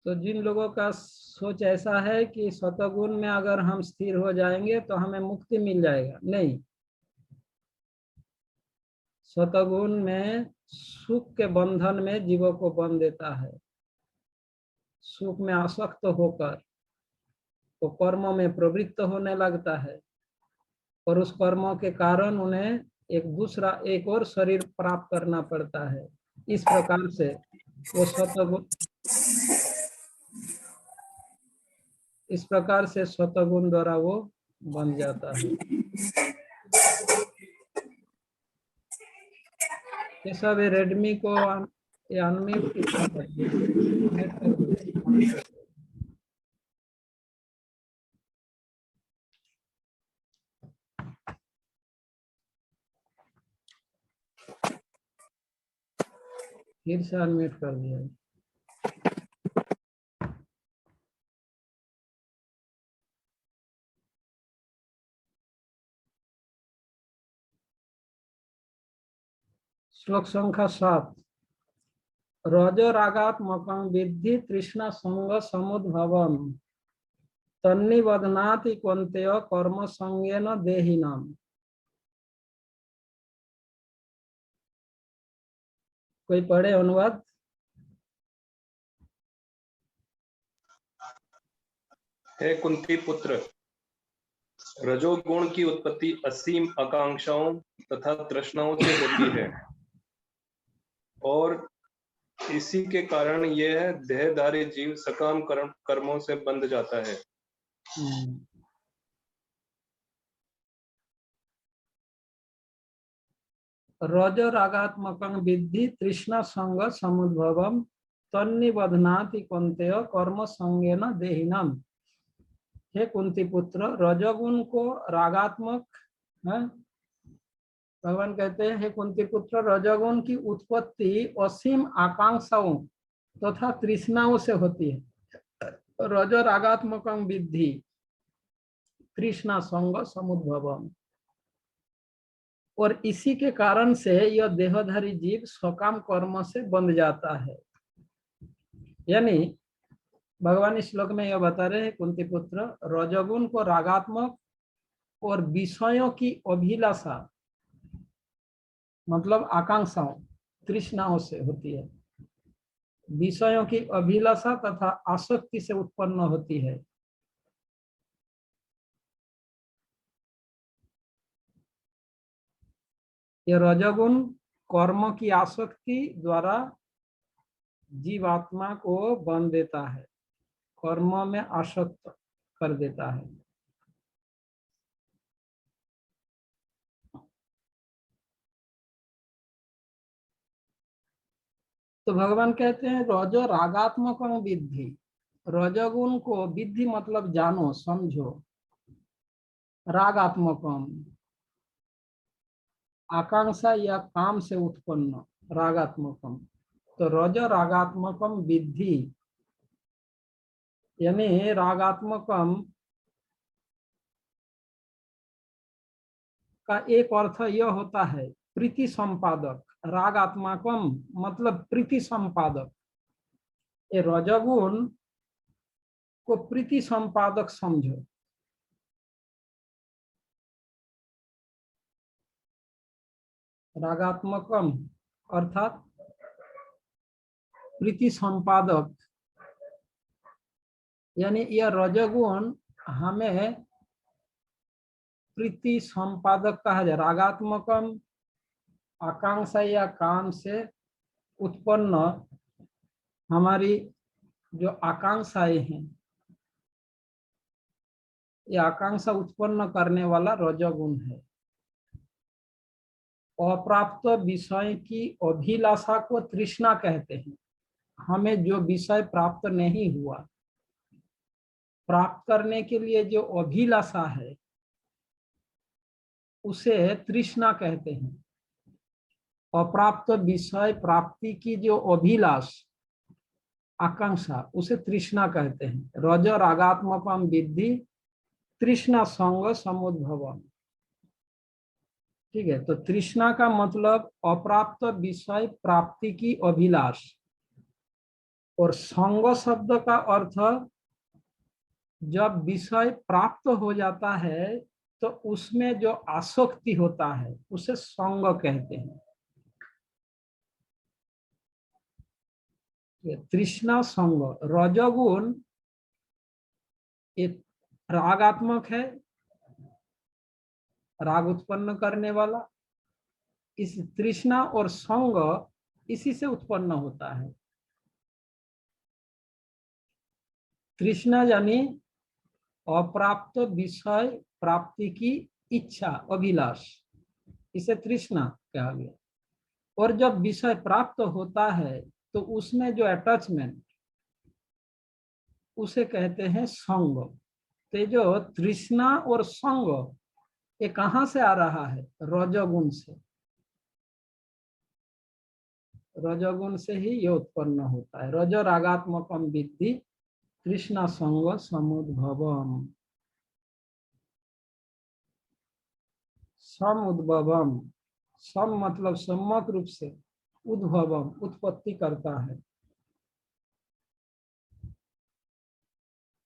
तो जिन लोगों का सोच ऐसा है कि सतगुण में अगर हम स्थिर हो जाएंगे तो हमें मुक्ति मिल जाएगा, नहीं। सतगुण में सुख के बंधन में जीवों को बंध देता है। सुख में आसक्त होकर वो कर्मों में प्रवृत्त होने लगता है और उस कर्मों के कारण उन्हें एक और शरीर प्राप्त करना पड़ता है। इस प्रकार से वो सतगुण द्वारा वो बन जाता है। ये सब रेडमी को अनम्यूट कितना कर फिर से अनम्यूट कर दिया। श्लोक संख्या 7। रजोरागात्मकं विद्धि तृष्णा संग समुद्भवम् तन्निबध्नाति कौन्तेय कर्म संगेन देहिनाम्। कोई पढ़े अनुवाद? हे कुंती पुत्र, रजोगुण की उत्पत्ति असीम आकांक्षाओं तथा तृष्णाओं से होती है और इसी के कारण यह देहधारी जीव सकाम कर्मों से बंध जाता है। रजोरागात्मकं विद्धि तृष्णा संग समुद्भवम् तन्निबध्नाति कौन्तेय कर्म संगेन देहिनाम्। हे कुंती पुत्र, रजोगुण को रागात्मक है। भगवान कहते हैं, हे कुंती पुत्र, रजोगुण की उत्पत्ति असीम आकांक्षाओं तथा तृष्णाओं से होती है। रजोरागात्मकं विद्धि तृष्णा संग समुद्भवम्, और इसी के कारण से यह देहधारी जीव स्वकाम कर्म से बंध जाता है। यानी भगवान इस श्लोक में यह बता रहे हैं, कुंती पुत्र, रजोगुण को रागात्मक और विषयों की अभिलाषा मतलब आकांक्षाओं तृष्णाओं से होती है। विषयों की अभिलाषा तथा आसक्ति से उत्पन्न होती है। यह रजोगुण कर्म की आसक्ति द्वारा जीवात्मा को बंध देता है, कर्म में आसक्त कर देता है। तो भगवान कहते हैं, रजो रागात्मकं विद्धि। रजोगुण को विद्धि मतलब जानो, समझो। रागात्मकम आकांक्षा या काम से उत्पन्न, रागात्मकम। तो रजो रागात्मकम विद्धि यानी रागात्मकम का एक अर्थ यह होता है प्रीति संपादक। रागात्मकम मतलब प्रीति संपादक। ये रजोगुण को प्रीति संपादक समझो। रागात्मकम अर्थात प्रीति संपादक, यानी यह रजोगुण हमें प्रीति संपादक कहा जाए। रागात्मकम आकांक्षा या काम से उत्पन्न हमारी जो आकांक्षाएं हैं, यह आकांक्षा उत्पन्न करने वाला रजोगुण है। अप्राप्त विषय की अभिलाषा को तृष्णा कहते हैं। हमें जो विषय प्राप्त नहीं हुआ, प्राप्त करने के लिए जो अभिलाषा है, उसे तृष्णा कहते हैं। अप्राप्त विषय प्राप्ति की जो अभिलाष आकांक्षा, उसे तृष्णा कहते हैं। रजो रागात्मकम विद्धि तृष्णा संग समुद्भवम्। ठीक है, तो तृष्णा का मतलब अप्राप्त विषय प्राप्ति की अभिलाष, और संग शब्द का अर्थ जब विषय प्राप्त हो जाता है तो उसमें जो आसक्ति होता है उसे संग कहते हैं। ये तृष्णा संग, रजोगुण एक रागात्मक है, राग उत्पन्न करने वाला। इस तृष्णा और संग इसी से उत्पन्न होता है। तृष्णा यानी अप्राप्त विषय प्राप्ति की इच्छा, अभिलाष, इसे तृष्णा कहा गया। और जब विषय प्राप्त होता है तो उसमें जो अटैचमेंट, उसे कहते हैं संग। तो जो तृष्णा और संग ये कहां से आ रहा है? रजोगुण से। रजोगुण से ही ये उत्पन्न होता है। रज रागात्मकम विद्धि तृष्णा संग समुद्भवम। समुद्भवम, सम मतलब सम्यक रूप से, उद्भवम उत्पत्ति करता है।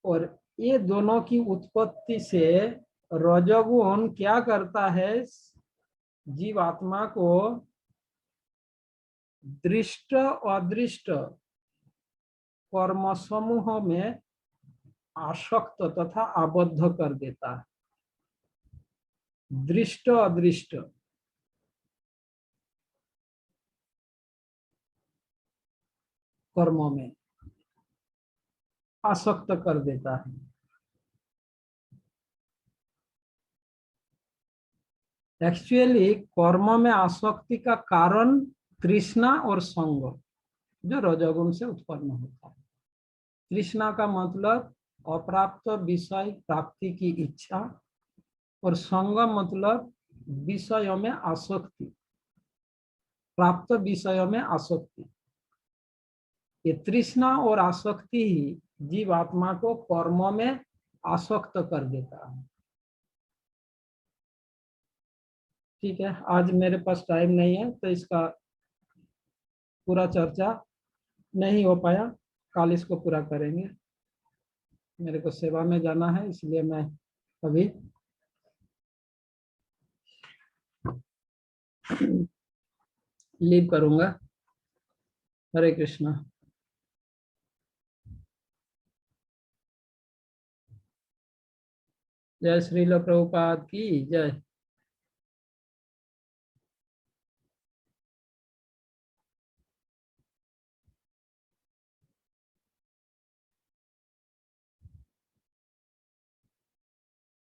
और ये दोनों की उत्पत्ति से रजोगुण क्या करता है? जीवात्मा को दृष्ट अदृष्ट कर्म समूह में आसक्त तथा आबद्ध कर देता है। दृष्ट अदृष्ट कर्मों में आसक्त कर देता है। एक्चुअली कर्म में आसक्ति का कारण तृष्णा और संग जो रजोगुण से उत्पन्न होता है। तृष्णा का मतलब अप्राप्त विषय प्राप्ति की इच्छा, और संग मतलब विषयों में आसक्ति, प्राप्त विषयों में आसक्ति। ये तृष्णा और आसक्ति ही जीवात्मा को कर्मों में आसक्त कर देता है। ठीक है, आज मेरे पास टाइम नहीं है तो इसका पूरा चर्चा नहीं हो पाया, कल इसको पूरा करेंगे। मेरे को सेवा में जाना है, इसलिए मैं अभी लीव करूंगा। हरे कृष्णा। जय श्रील प्रभुपाद की जय।